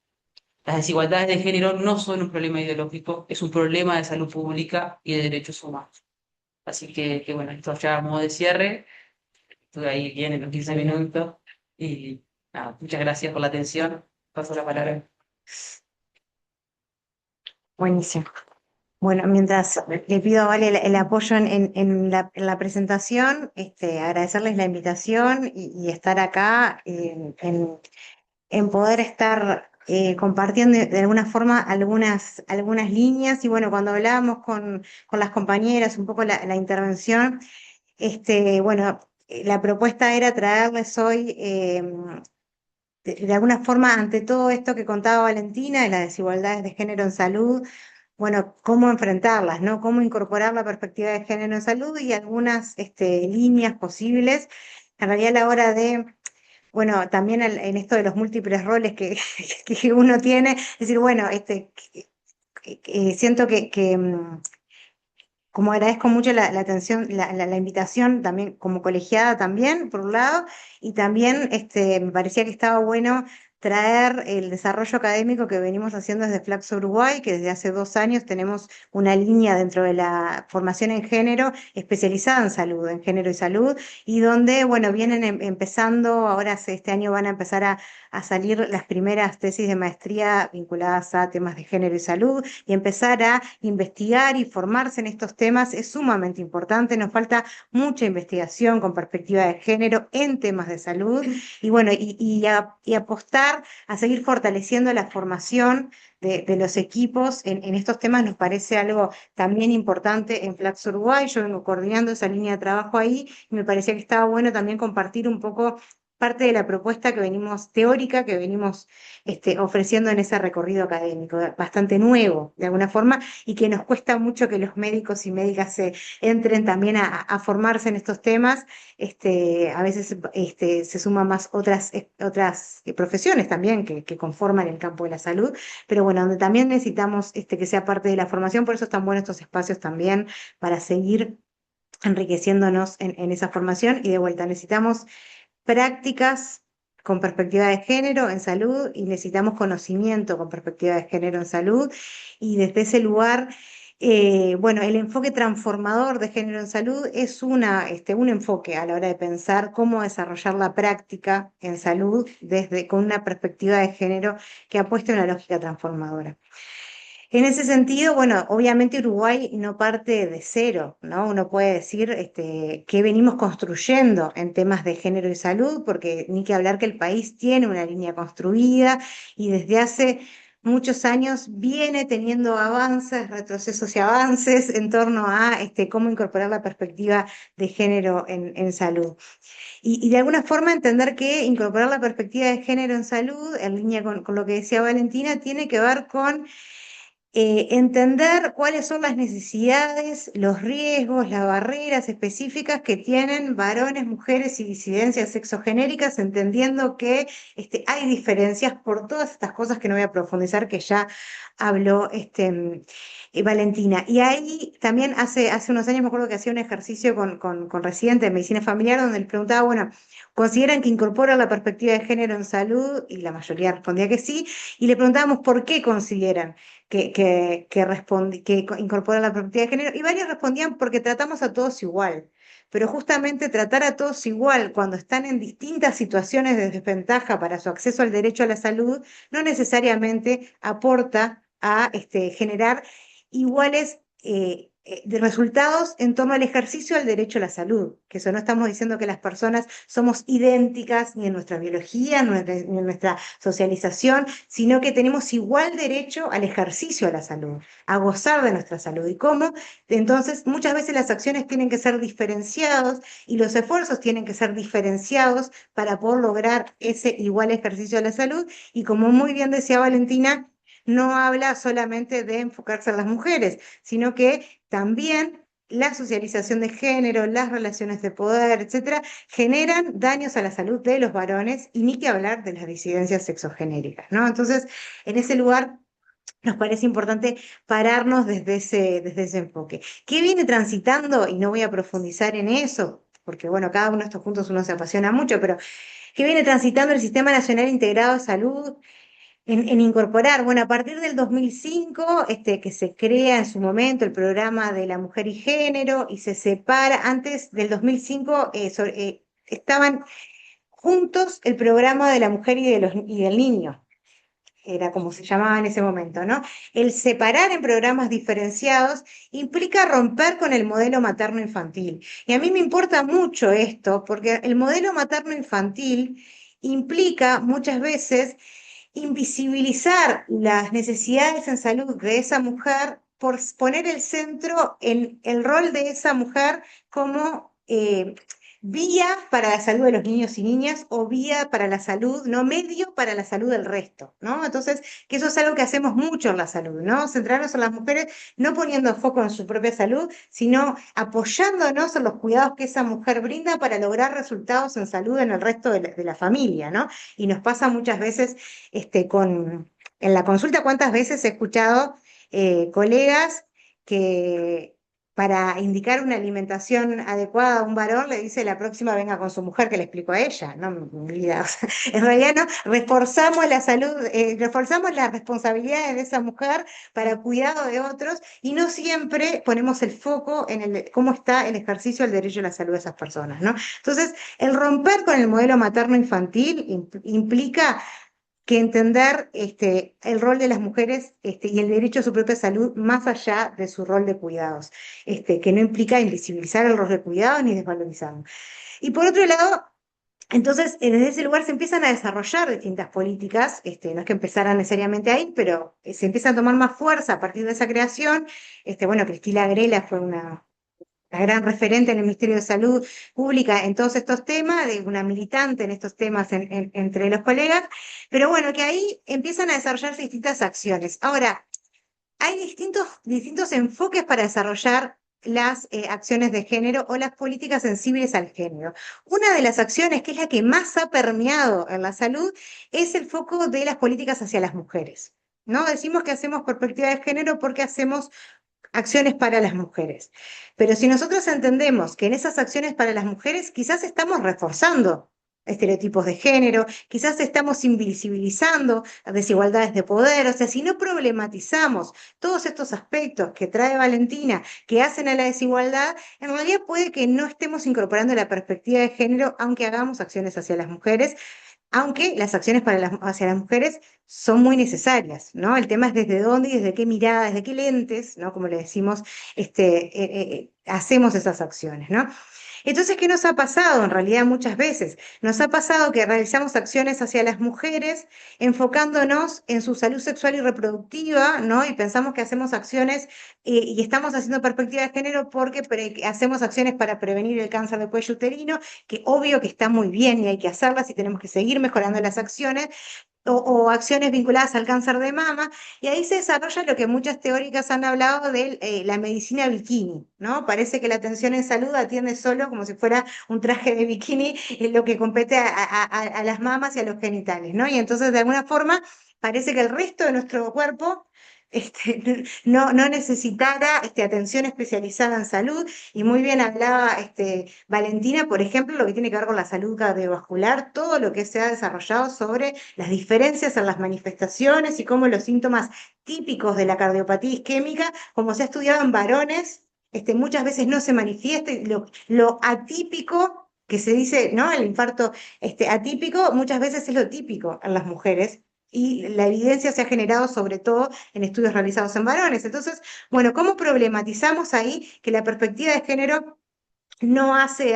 Las desigualdades de género no son un problema ideológico, es un problema de salud pública y de derechos humanos. Así que bueno, esto ya a modo de cierre. Estuve ahí bien en los 15 minutos y nada, muchas gracias por la atención. Paso la palabra. Buenísimo. Bueno, mientras le pido a Vale el apoyo en la presentación, agradecerles la invitación y estar acá en poder estar compartiendo de alguna forma algunas líneas. Y bueno, cuando hablábamos con las compañeras, un poco la intervención, bueno, la propuesta era traerles hoy, de alguna forma, ante todo esto que contaba Valentina, de las desigualdades de género en salud, bueno, cómo enfrentarlas, ¿no? Cómo incorporar la perspectiva de género en salud y algunas líneas posibles. En realidad, a la hora de, bueno, también en esto de los múltiples roles que uno tiene, es decir, bueno, siento como agradezco mucho la atención, la invitación también como colegiada también, por un lado, y también me parecía que estaba bueno traer el desarrollo académico que venimos haciendo desde Flaxo Uruguay, que desde hace 2 años tenemos una línea dentro de la formación en género especializada en salud, en género y salud, y donde, bueno, vienen empezando, ahora este año van a empezar a salir las primeras tesis de maestría vinculadas a temas de género y salud, y empezar a investigar y formarse en estos temas es sumamente importante. Nos falta mucha investigación con perspectiva de género en temas de salud y bueno, y apostar a seguir fortaleciendo la formación de los equipos en estos temas nos parece algo también importante en Flax Uruguay. Yo vengo coordinando esa línea de trabajo ahí y me parecía que estaba bueno también compartir un poco parte de la propuesta que venimos, teórica, que venimos ofreciendo en ese recorrido académico, bastante nuevo de alguna forma, y que nos cuesta mucho que los médicos y médicas se entren también a formarse en estos temas. A veces se suman más otras profesiones también que conforman el campo de la salud, pero bueno, donde también necesitamos que sea parte de la formación, por eso están buenos estos espacios también para seguir enriqueciéndonos en esa formación y de vuelta necesitamos prácticas con perspectiva de género en salud y necesitamos conocimiento con perspectiva de género en salud y desde ese lugar, bueno, el enfoque transformador de género en salud es un enfoque a la hora de pensar cómo desarrollar la práctica en salud con una perspectiva de género que apueste a una lógica transformadora. En ese sentido, bueno, obviamente Uruguay no parte de cero, ¿no? Uno puede decir que venimos construyendo en temas de género y salud, porque ni que hablar que el país tiene una línea construida y desde hace muchos años viene teniendo avances, retrocesos y avances en torno a cómo incorporar la perspectiva de género en salud. Y de alguna forma entender que incorporar la perspectiva de género en salud, en línea con lo que decía Valentina, tiene que ver con entender cuáles son las necesidades, los riesgos, las barreras específicas que tienen varones, mujeres y disidencias sexogenéricas, entendiendo que hay diferencias por todas estas cosas que no voy a profundizar, que ya habló Valentina. Y ahí también hace unos años me acuerdo que hacía un ejercicio con residentes de medicina familiar donde les preguntaba, bueno, ¿consideran que incorpora la perspectiva de género en salud? Y la mayoría respondía que sí. Y le preguntábamos por qué consideran que incorpora la perspectiva de género, y varios respondían porque tratamos a todos igual. Pero justamente tratar a todos igual cuando están en distintas situaciones de desventaja para su acceso al derecho a la salud, no necesariamente aporta a generar iguales de resultados en torno al ejercicio del derecho a la salud, que eso no estamos diciendo que las personas somos idénticas ni en nuestra biología, ni en nuestra socialización, sino que tenemos igual derecho al ejercicio de la salud, a gozar de nuestra salud. Y cómo, entonces, muchas veces las acciones tienen que ser diferenciados y los esfuerzos tienen que ser diferenciados para poder lograr ese igual ejercicio de la salud. Y como muy bien decía Valentina, no habla solamente de enfocarse en las mujeres, sino que también la socialización de género, las relaciones de poder, etcétera, generan daños a la salud de los varones y ni que hablar de las disidencias sexogenéricas, ¿no? Entonces, en ese lugar nos parece importante pararnos desde ese enfoque. ¿Qué viene transitando? Y no voy a profundizar en eso, porque bueno, cada uno de estos puntos uno se apasiona mucho, pero ¿qué viene transitando el Sistema Nacional Integrado de Salud en incorporar? Bueno, a partir del 2005, que se crea en su momento el programa de la mujer y género y se separa, antes del 2005 estaban juntos el programa de la mujer y del niño, era como se llamaba en ese momento, ¿no? El separar en programas diferenciados implica romper con el modelo materno-infantil. Y a mí me importa mucho esto, porque el modelo materno-infantil implica muchas veces invisibilizar las necesidades en salud de esa mujer por poner el centro en el rol de esa mujer como vía para la salud de los niños y niñas o vía para la salud, no medio para la salud del resto, ¿no? Entonces, que eso es algo que hacemos mucho en la salud, ¿no? Centrarnos en las mujeres, no poniendo foco en su propia salud, sino apoyándonos en los cuidados que esa mujer brinda para lograr resultados en salud en el resto de la familia, ¿no? Y nos pasa muchas veces en la consulta, ¿cuántas veces he escuchado colegas que para indicar una alimentación adecuada a un varón le dice la próxima venga con su mujer que le explico a ella? No, mi vida, o sea, en realidad no, reforzamos la salud, reforzamos las responsabilidades de esa mujer para cuidado de otros y no siempre ponemos el foco en cómo está el ejercicio del derecho a la salud de esas personas, ¿no? Entonces, el romper con el modelo materno-infantil implica que entender el rol de las mujeres y el derecho a su propia salud más allá de su rol de cuidados, que no implica invisibilizar el rol de cuidados ni desvalorizarlo. Y por otro lado, entonces, desde ese lugar se empiezan a desarrollar distintas políticas, no es que empezaran necesariamente ahí, pero se empiezan a tomar más fuerza a partir de esa creación. Bueno, Cristina Grela fue una gran referente en el Ministerio de Salud Pública en todos estos temas, de una militante en estos temas entre los colegas, pero bueno, que ahí empiezan a desarrollarse distintas acciones. Ahora, hay distintos enfoques para desarrollar las acciones de género o las políticas sensibles al género. Una de las acciones, que es la que más ha permeado en la salud, es el foco de las políticas hacia las mujeres. ¿No? Decimos que hacemos perspectiva de género porque hacemos acciones para las mujeres. Pero si nosotros entendemos que en esas acciones para las mujeres quizás estamos reforzando estereotipos de género, quizás estamos invisibilizando desigualdades de poder, o sea, si no problematizamos todos estos aspectos que trae Valentina, que hacen a la desigualdad, en realidad puede que no estemos incorporando la perspectiva de género, aunque hagamos acciones hacia las mujeres, aunque las acciones hacia las mujeres son muy necesarias, ¿no? El tema es desde dónde y desde qué mirada, desde qué lentes, ¿no? Como le decimos, hacemos esas acciones, ¿no? Entonces, ¿qué nos ha pasado? En realidad, muchas veces nos ha pasado que realizamos acciones hacia las mujeres enfocándonos en su salud sexual y reproductiva, ¿no? Y pensamos que hacemos acciones y estamos haciendo perspectiva de género porque hacemos acciones para prevenir el cáncer de cuello uterino, que obvio que está muy bien y hay que hacerlas y tenemos que seguir mejorando las acciones, o acciones vinculadas al cáncer de mama, y ahí se desarrolla lo que muchas teóricas han hablado de la medicina bikini, ¿no? Parece que la atención en salud atiende solo como si fuera un traje de bikini en lo que compete a las mamas y a los genitales, ¿no? Y entonces, de alguna forma, parece que el resto de nuestro cuerpo no necesitara atención especializada en salud, y muy bien hablaba Valentina, por ejemplo, lo que tiene que ver con la salud cardiovascular, todo lo que se ha desarrollado sobre las diferencias en las manifestaciones y cómo los síntomas típicos de la cardiopatía isquémica, como se ha estudiado en varones, muchas veces no se manifiesta, y lo atípico que se dice, ¿no? El infarto atípico muchas veces es lo típico en las mujeres. Y la evidencia se ha generado sobre todo en estudios realizados en varones. Entonces, bueno, ¿cómo problematizamos ahí que la perspectiva de género no hace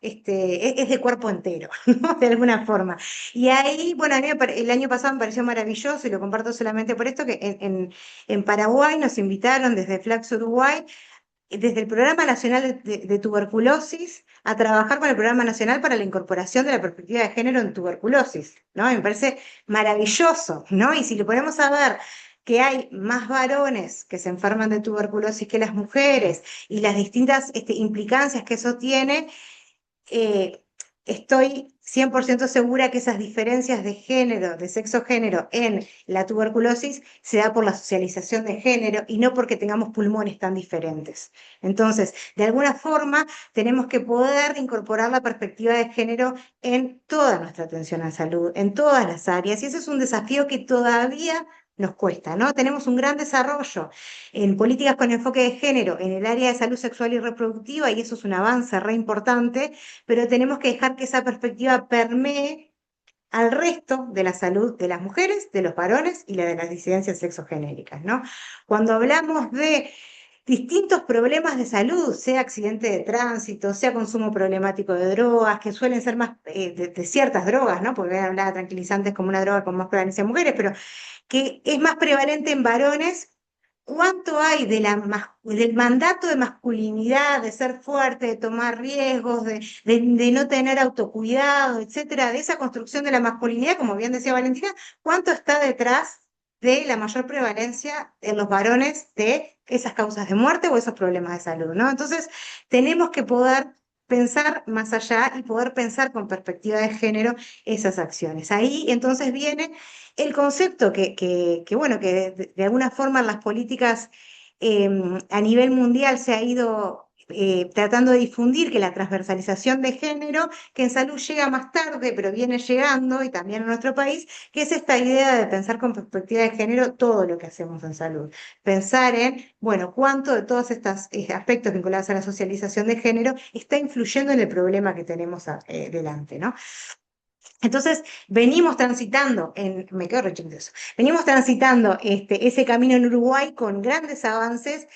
es de cuerpo entero, ¿no? De alguna forma? Y ahí, bueno, a mí el año pasado me pareció maravilloso, y lo comparto solamente por esto, que en Paraguay nos invitaron desde Flax Uruguay, desde el Programa Nacional de Tuberculosis, a trabajar con el Programa Nacional para la incorporación de la perspectiva de género en tuberculosis, ¿no? Y me parece maravilloso, ¿no? Y si lo ponemos a ver que hay más varones que se enferman de tuberculosis que las mujeres y las distintas implicancias que eso tiene, eh, estoy 100% segura que esas diferencias de género, de sexo-género en la tuberculosis se da por la socialización de género y no porque tengamos pulmones tan diferentes. Entonces, de alguna forma, tenemos que poder incorporar la perspectiva de género en toda nuestra atención a salud, en todas las áreas, y ese es un desafío que todavía nos cuesta, ¿no? Tenemos un gran desarrollo en políticas con enfoque de género en el área de salud sexual y reproductiva, y eso es un avance re importante, pero tenemos que dejar que esa perspectiva permee al resto de la salud de las mujeres, de los varones y la de las disidencias sexogenéricas, ¿no? Cuando hablamos de distintos problemas de salud, sea accidente de tránsito, sea consumo problemático de drogas, que suelen ser más de ciertas drogas, ¿no? Porque hablaba de tranquilizantes como una droga con más prevalencia en mujeres, pero que es más prevalente en varones. ¿Cuánto hay del mandato de masculinidad, de ser fuerte, de tomar riesgos, de no tener autocuidado, etcétera, de esa construcción de la masculinidad, como bien decía Valentina, cuánto está detrás de la mayor prevalencia en los varones de esas causas de muerte o esos problemas de salud, ¿no? Entonces, tenemos que poder pensar más allá y poder pensar con perspectiva de género esas acciones. Ahí entonces viene el concepto bueno, que de alguna forma en las políticas a nivel mundial se ha ido tratando de difundir, que la transversalización de género, que en salud llega más tarde, pero viene llegando, y también en nuestro país, que es esta idea de pensar con perspectiva de género todo lo que hacemos en salud. Pensar en, bueno, cuánto de todos estos aspectos vinculados a la socialización de género está influyendo en el problema que tenemos delante, ¿no? Entonces, venimos transitando, me quedo rechazando eso, venimos transitando ese camino en Uruguay con grandes avances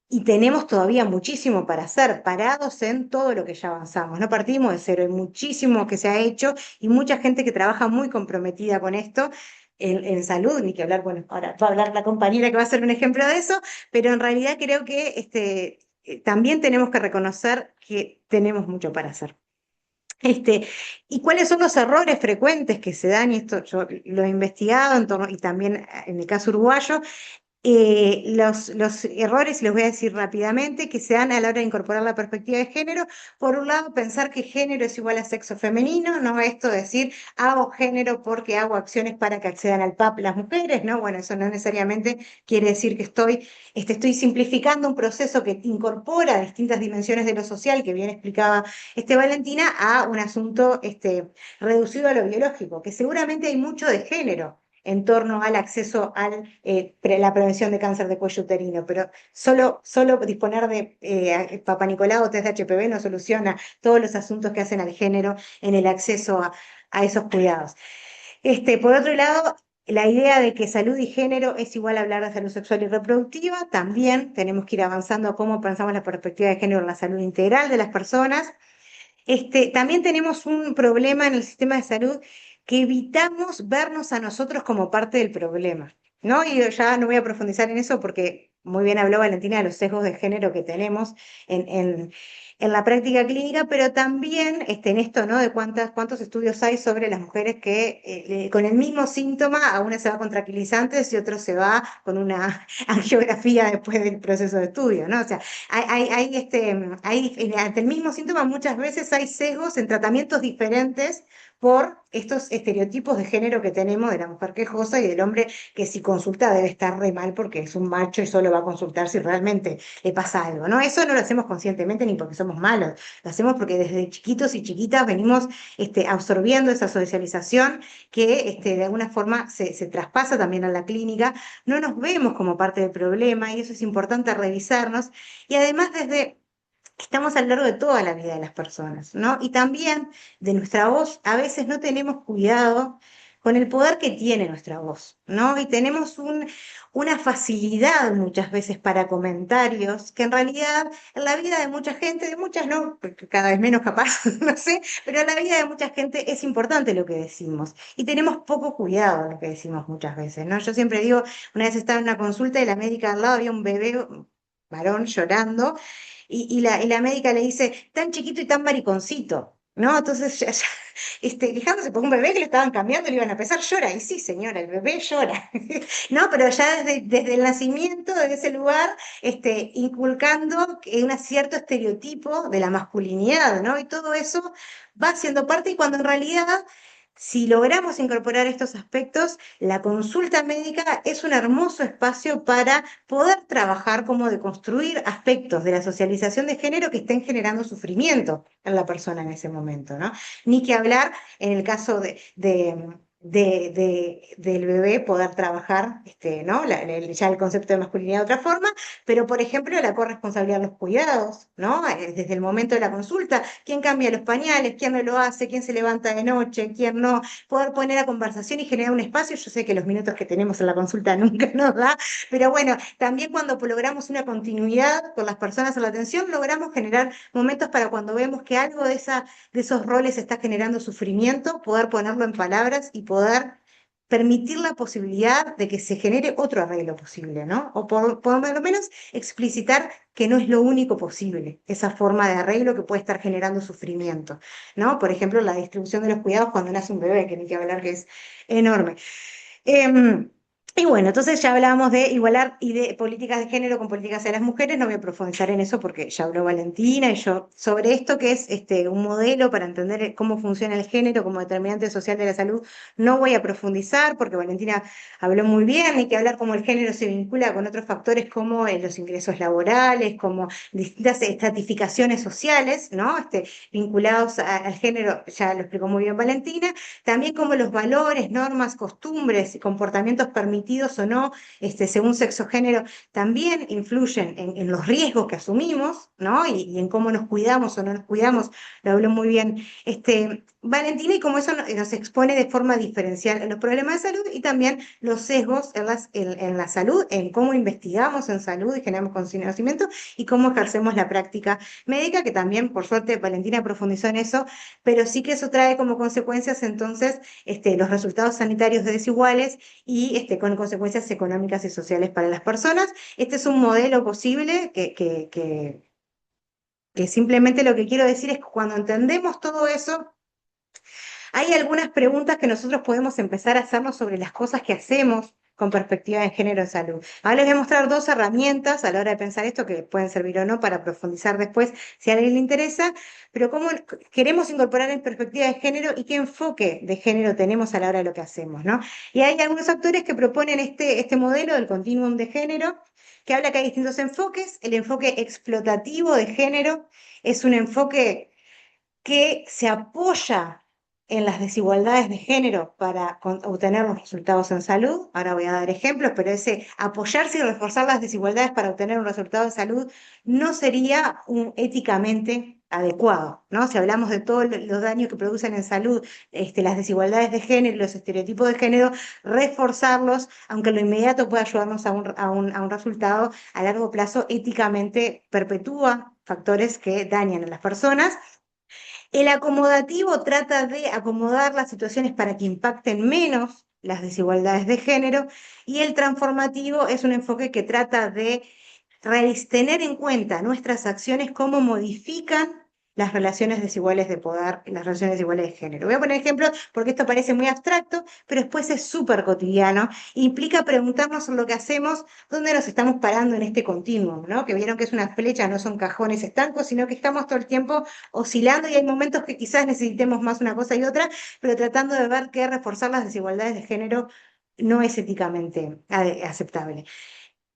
y tenemos todavía muchísimo para hacer, parados en todo lo que ya avanzamos. No partimos de cero, hay muchísimo que se ha hecho y mucha gente que trabaja muy comprometida con esto. En salud, ni que hablar, bueno, ahora va a hablar la compañera que va a ser un ejemplo de eso, pero en realidad creo que también tenemos que reconocer que tenemos mucho para hacer. ¿Y cuáles son los errores frecuentes que se dan? Y esto yo lo he investigado y también en el caso uruguayo, los errores, y los voy a decir rápidamente, que se dan a la hora de incorporar la perspectiva de género. Por un lado, pensar que género es igual a sexo femenino, no esto de decir hago género porque hago acciones para que accedan al PAP las mujeres, ¿no? Bueno, eso no necesariamente quiere decir que estoy simplificando un proceso que incorpora distintas dimensiones de lo social, que bien explicaba Valentina, a un asunto reducido a lo biológico, que seguramente hay mucho de género en torno al acceso a la prevención de cáncer de cuello uterino, pero solo disponer de Papá Nicolau o test de HPV no soluciona todos los asuntos que hacen al género en el acceso a esos cuidados. Por otro lado, la idea de que salud y género es igual a hablar de salud sexual y reproductiva, también tenemos que ir avanzando a cómo pensamos la perspectiva de género en la salud integral de las personas. También tenemos un problema en el sistema de salud que evitamos vernos a nosotros como parte del problema, ¿no? Y yo ya no voy a profundizar en eso porque muy bien habló Valentina de los sesgos de género que tenemos en la práctica clínica, pero también en esto, ¿no? De cuántos estudios hay sobre las mujeres que con el mismo síntoma, a una se va con tranquilizantes y otro se va con una angiografía después del proceso de estudio, ¿no? O sea, ante el mismo síntoma muchas veces hay sesgos en tratamientos diferentes por estos estereotipos de género que tenemos de la mujer quejosa y del hombre que si consulta debe estar re mal porque es un macho y solo va a consultar si realmente le pasa algo, ¿no? Eso no lo hacemos conscientemente ni porque somos malos, lo hacemos porque desde chiquitos y chiquitas venimos absorbiendo esa socialización que de alguna forma se traspasa también a la clínica, no nos vemos como parte del problema y eso es importante revisarnos y además estamos a lo largo de toda la vida de las personas, ¿no? Y también de nuestra voz, a veces no tenemos cuidado con el poder que tiene nuestra voz, ¿no? Y tenemos una facilidad muchas veces para comentarios que en realidad en la vida de mucha gente, de muchas no, porque cada vez menos capaz, no sé, pero en la vida de mucha gente es importante lo que decimos y tenemos poco cuidado en lo que decimos muchas veces, ¿no? Yo siempre digo, una vez estaba en una consulta y la médica al lado había un bebé varón llorando y la médica le dice, tan chiquito y tan mariconcito. ¿no? Entonces, quejándose por un bebé que le estaban cambiando, le iban a pesar, llora. Y sí, señora, el bebé llora. ¿No? Pero ya desde el nacimiento, desde ese lugar, inculcando un cierto estereotipo de la masculinidad, ¿no? Y todo eso va siendo parte y cuando en realidad, si logramos incorporar estos aspectos, la consulta médica es un hermoso espacio para poder trabajar como de construir aspectos de la socialización de género que estén generando sufrimiento en la persona en ese momento, ¿no? Ni que hablar en el caso del bebé poder trabajar, ¿no? Ya el concepto de masculinidad de otra forma, pero por ejemplo la corresponsabilidad de los cuidados, ¿no? Desde el momento de la consulta, quién cambia los pañales, quién no lo hace, quién se levanta de noche, quién no, poder poner a conversación y generar un espacio. Yo sé que los minutos que tenemos en la consulta nunca nos da, pero bueno, también cuando logramos una continuidad con las personas en la atención, logramos generar momentos para cuando vemos que algo de esos roles está generando sufrimiento, poder ponerlo en palabras y poder permitir la posibilidad de que se genere otro arreglo posible, ¿no? O por lo menos explicitar que no es lo único posible, esa forma de arreglo que puede estar generando sufrimiento, ¿no? Por ejemplo, la distribución de los cuidados cuando nace un bebé, que ni que hablar que es enorme. Em, y bueno, entonces ya hablábamos de igualar y de políticas de género con políticas de las mujeres, no voy a profundizar en eso porque ya habló Valentina y yo sobre esto que es un modelo para entender cómo funciona el género como determinante social de la salud, no voy a profundizar porque Valentina habló muy bien, hay que hablar cómo el género se vincula con otros factores como los ingresos laborales, como distintas estratificaciones sociales, ¿no? Vinculados al género, ya lo explicó muy bien Valentina, también como los valores, normas, costumbres y comportamientos permitidos o no, según sexo género, también influyen en los riesgos que asumimos, ¿no? Y en cómo nos cuidamos o no nos cuidamos, lo habló muy bien Valentina, y cómo eso nos expone de forma diferencial en los problemas de salud y también los sesgos en la salud, en cómo investigamos en salud y generamos conocimiento y cómo ejercemos la práctica médica, que también, por suerte, Valentina profundizó en eso, pero sí que eso trae como consecuencias entonces los resultados sanitarios desiguales y con consecuencias económicas y sociales para las personas. Este es un modelo posible que simplemente lo que quiero decir es que cuando entendemos todo eso, hay algunas preguntas que nosotros podemos empezar a hacernos sobre las cosas que hacemos con perspectiva de género en salud. Ahora les voy a mostrar dos herramientas a la hora de pensar esto que pueden servir o no para profundizar después si a alguien le interesa, pero cómo queremos incorporar en perspectiva de género y qué enfoque de género tenemos a la hora de lo que hacemos, ¿no? Y hay algunos actores que proponen este modelo del continuum de género, que habla que hay distintos enfoques. El enfoque explotativo de género es un enfoque que se apoya en las desigualdades de género para obtener los resultados en salud. Ahora voy a dar ejemplos, pero ese apoyarse y reforzar las desigualdades para obtener un resultado de salud no sería éticamente adecuado, ¿no? Si hablamos de todos los daños que producen en salud, las desigualdades de género, los estereotipos de género, reforzarlos, aunque lo inmediato pueda ayudarnos a un resultado, a largo plazo éticamente perpetúa factores que dañan a las personas. El acomodativo trata de acomodar las situaciones para que impacten menos las desigualdades de género y el transformativo es un enfoque que trata de tener en cuenta nuestras acciones, cómo modifican las relaciones desiguales de poder, las relaciones desiguales de género. Voy a poner ejemplos porque esto parece muy abstracto, pero después es súper cotidiano. Implica preguntarnos en lo que hacemos, dónde nos estamos parando en este continuum, ¿no? Que vieron que es una flecha, no son cajones estancos, sino que estamos todo el tiempo oscilando y hay momentos que quizás necesitemos más una cosa y otra, pero tratando de ver que reforzar las desigualdades de género no es éticamente aceptable.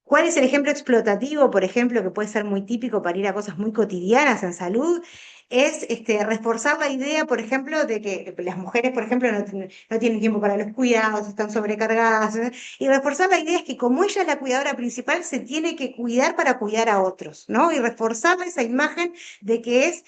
¿Cuál es el ejemplo explotativo, por ejemplo, que puede ser muy típico para ir a cosas muy cotidianas en salud? Es reforzar la idea, por ejemplo, de que las mujeres, por ejemplo, no tienen tiempo para los cuidados, están sobrecargadas, y reforzar la idea es que como ella es la cuidadora principal, se tiene que cuidar para cuidar a otros, ¿no? Y reforzar esa imagen de que es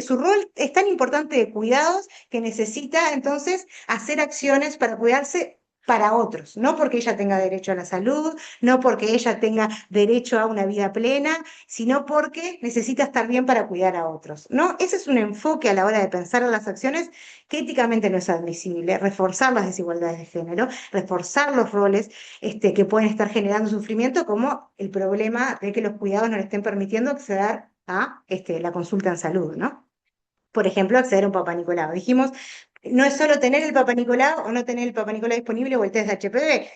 su rol es tan importante de cuidados que necesita entonces hacer acciones para cuidarse para otros, no porque ella tenga derecho a la salud, no porque ella tenga derecho a una vida plena, sino porque necesita estar bien para cuidar a otros, ¿no? Ese es un enfoque a la hora de pensar en las acciones que éticamente no es admisible, reforzar las desigualdades de género, reforzar los roles que pueden estar generando sufrimiento, como el problema de que los cuidados no le estén permitiendo acceder a la consulta en salud, ¿no? por ejemplo, acceder a un Papá Nicolau. Dijimos, no es solo tener el Papá Nicolau o no tener el Papá Nicolau disponible o el test de HPV.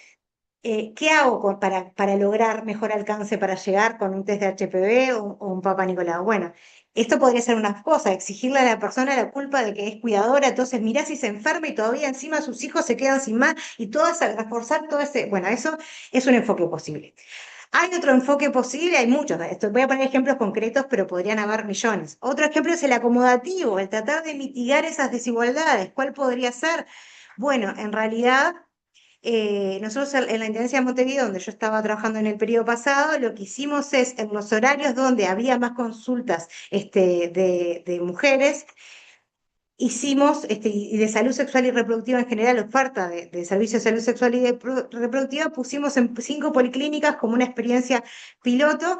¿Qué hago para lograr mejor alcance para llegar con un test de HPV o un Papá Nicolau? Bueno, esto podría ser una cosa, exigirle a la persona la culpa de que es cuidadora, entonces mirá si se enferma y todavía encima sus hijos se quedan sin más y todo ese, reforzar todo ese, bueno, eso es un enfoque posible. Hay otro enfoque posible, hay muchos. Voy a poner ejemplos concretos, pero podrían haber millones. Otro ejemplo es el acomodativo, el tratar de mitigar esas desigualdades. ¿Cuál podría ser? Bueno, en realidad, nosotros en la Intendencia de Montevideo, donde yo estaba trabajando en el periodo pasado, lo que hicimos es, en los horarios donde había más consultas de mujeres, hicimos, y de salud sexual y reproductiva en general, oferta de servicios de salud sexual y reproductiva, pusimos en 5 policlínicas como una experiencia piloto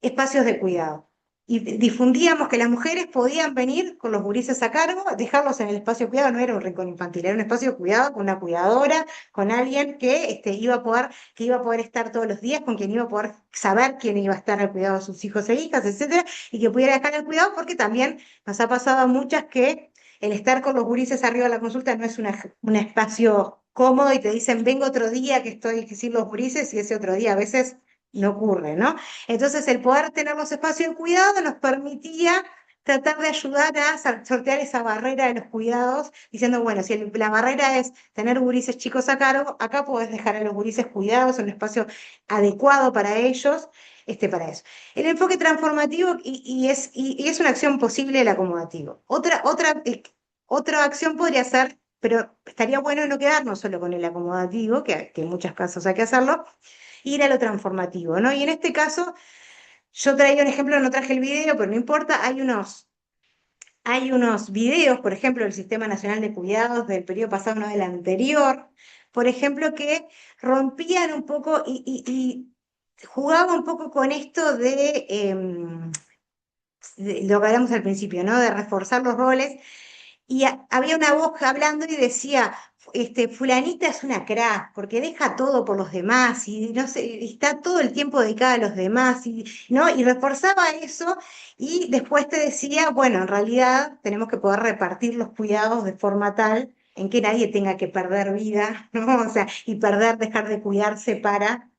espacios de cuidado. Y difundíamos que las mujeres podían venir con los gurises a cargo, dejarlos en el espacio de cuidado, no era un rincón infantil, era un espacio de cuidado con una cuidadora, con alguien que, que iba a poder estar todos los días, con quien iba a poder saber quién iba a estar al cuidado de sus hijos e hijas, etcétera, y que pudiera dejar el cuidado, porque también nos ha pasado a muchas que el estar con los gurises arriba de la consulta no es un espacio cómodo y te dicen, vengo otro día que estoy sin los gurises y ese otro día a veces no ocurre, ¿no? Entonces, el poder tener los espacios de cuidado nos permitía tratar de ayudar a sortear esa barrera de los cuidados, diciendo, bueno, si la barrera es tener gurises chicos a cargo, acá podés dejar a los gurises cuidados en un espacio adecuado para ellos, para eso. El enfoque transformativo, y es una acción posible el acomodativo. Otra acción podría ser, pero estaría bueno no quedarnos solo con el acomodativo, que en muchos casos hay que hacerlo, ir a lo transformativo, ¿no? Y en este caso, yo traía un ejemplo, no traje el video, pero no importa, hay unos videos, por ejemplo, del Sistema Nacional de Cuidados del periodo pasado, no del anterior, por ejemplo, que rompían un poco y jugaban un poco con esto de lo que hablamos al principio, ¿no? De reforzar los roles y había una voz hablando y decía, fulanita es una crack, porque deja todo por los demás y no sé, está todo el tiempo dedicada a los demás, ¿no? Y reforzaba eso y después te decía, bueno, en realidad tenemos que poder repartir los cuidados de forma tal en que nadie tenga que perder vida, ¿no? O sea, y dejar de cuidarse para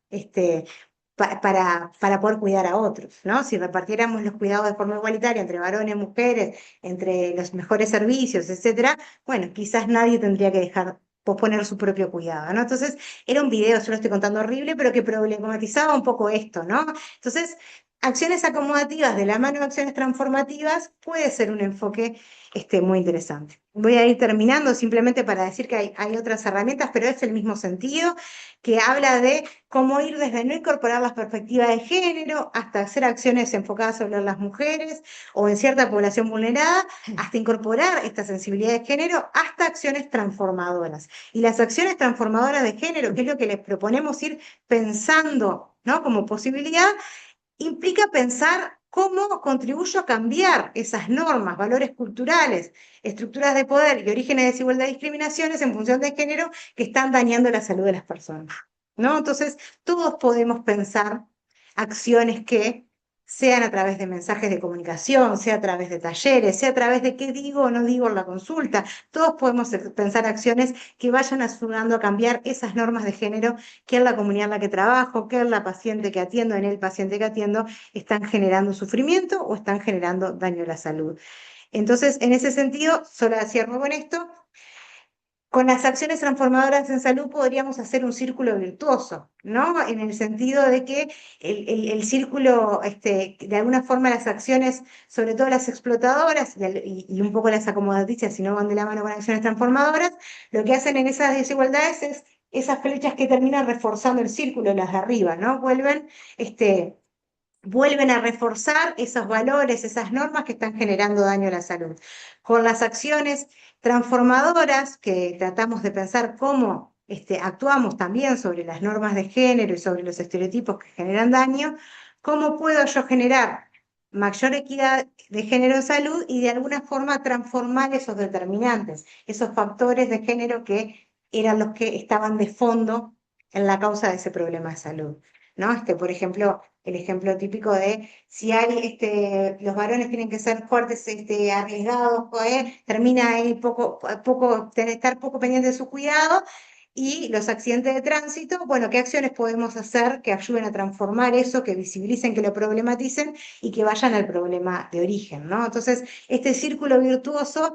poder cuidar a otros, ¿no? Si repartiéramos los cuidados de forma igualitaria entre varones, mujeres, entre los mejores servicios, etcétera, bueno, quizás nadie tendría que dejar posponer su propio cuidado, ¿no? Entonces, era un video, yo lo estoy contando horrible, pero que problematizaba un poco esto, ¿no? Entonces, acciones acomodativas de la mano de acciones transformativas puede ser un enfoque muy interesante. Voy a ir terminando simplemente para decir que hay otras herramientas, pero es el mismo sentido, que habla de cómo ir desde no incorporar las perspectivas de género hasta hacer acciones enfocadas sobre las mujeres o en cierta población vulnerada, hasta incorporar esta sensibilidad de género, hasta acciones transformadoras. Y las acciones transformadoras de género, que es lo que les proponemos ir pensando, ¿no? Como posibilidad, implica pensar cómo contribuyo a cambiar esas normas, valores culturales, estructuras de poder y orígenes de desigualdad y discriminaciones en función de género que están dañando la salud de las personas, ¿no? Entonces, todos podemos pensar acciones que sean a través de mensajes de comunicación, sea a través de talleres, sea a través de qué digo o no digo en la consulta. Todos podemos pensar acciones que vayan ayudando a cambiar esas normas de género que en la comunidad en la que trabajo, que en la paciente que atiendo, en el paciente que atiendo, están generando sufrimiento o están generando daño a la salud. Entonces, en ese sentido, solo cierro con esto, con las acciones transformadoras en salud podríamos hacer un círculo virtuoso, ¿no? En el sentido de que el círculo, de alguna forma las acciones, sobre todo las explotadoras y un poco las acomodaticias, si no van de la mano con acciones transformadoras, lo que hacen en esas desigualdades es esas flechas que terminan reforzando el círculo, las de arriba, ¿no? Vuelven a reforzar esos valores, esas normas que están generando daño a la salud. Con las acciones transformadoras, que tratamos de pensar cómo actuamos también sobre las normas de género y sobre los estereotipos que generan daño, cómo puedo yo generar mayor equidad de género en salud y de alguna forma transformar esos determinantes, esos factores de género que eran los que estaban de fondo en la causa de ese problema de salud, ¿no? Por ejemplo, el ejemplo típico de si hay, los varones tienen que ser fuertes, arriesgados, termina ahí estar poco pendiente de su cuidado. Y los accidentes de tránsito, bueno, ¿qué acciones podemos hacer que ayuden a transformar eso, que visibilicen, que lo problematicen y que vayan al problema de origen, ¿no? Entonces, este círculo virtuoso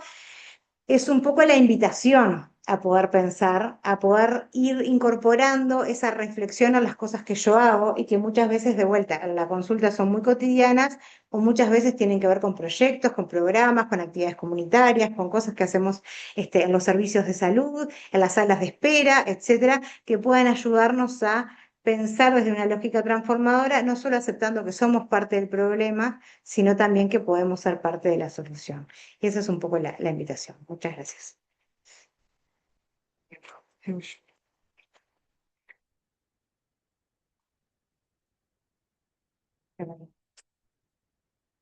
es un poco la invitación a poder pensar, a poder ir incorporando esa reflexión a las cosas que yo hago y que muchas veces de vuelta en la consulta son muy cotidianas o muchas veces tienen que ver con proyectos, con programas, con actividades comunitarias, con cosas que hacemos en los servicios de salud, en las salas de espera, etcétera, que puedan ayudarnos a pensar desde una lógica transformadora, no solo aceptando que somos parte del problema, sino también que podemos ser parte de la solución. Y esa es un poco la invitación. Muchas gracias.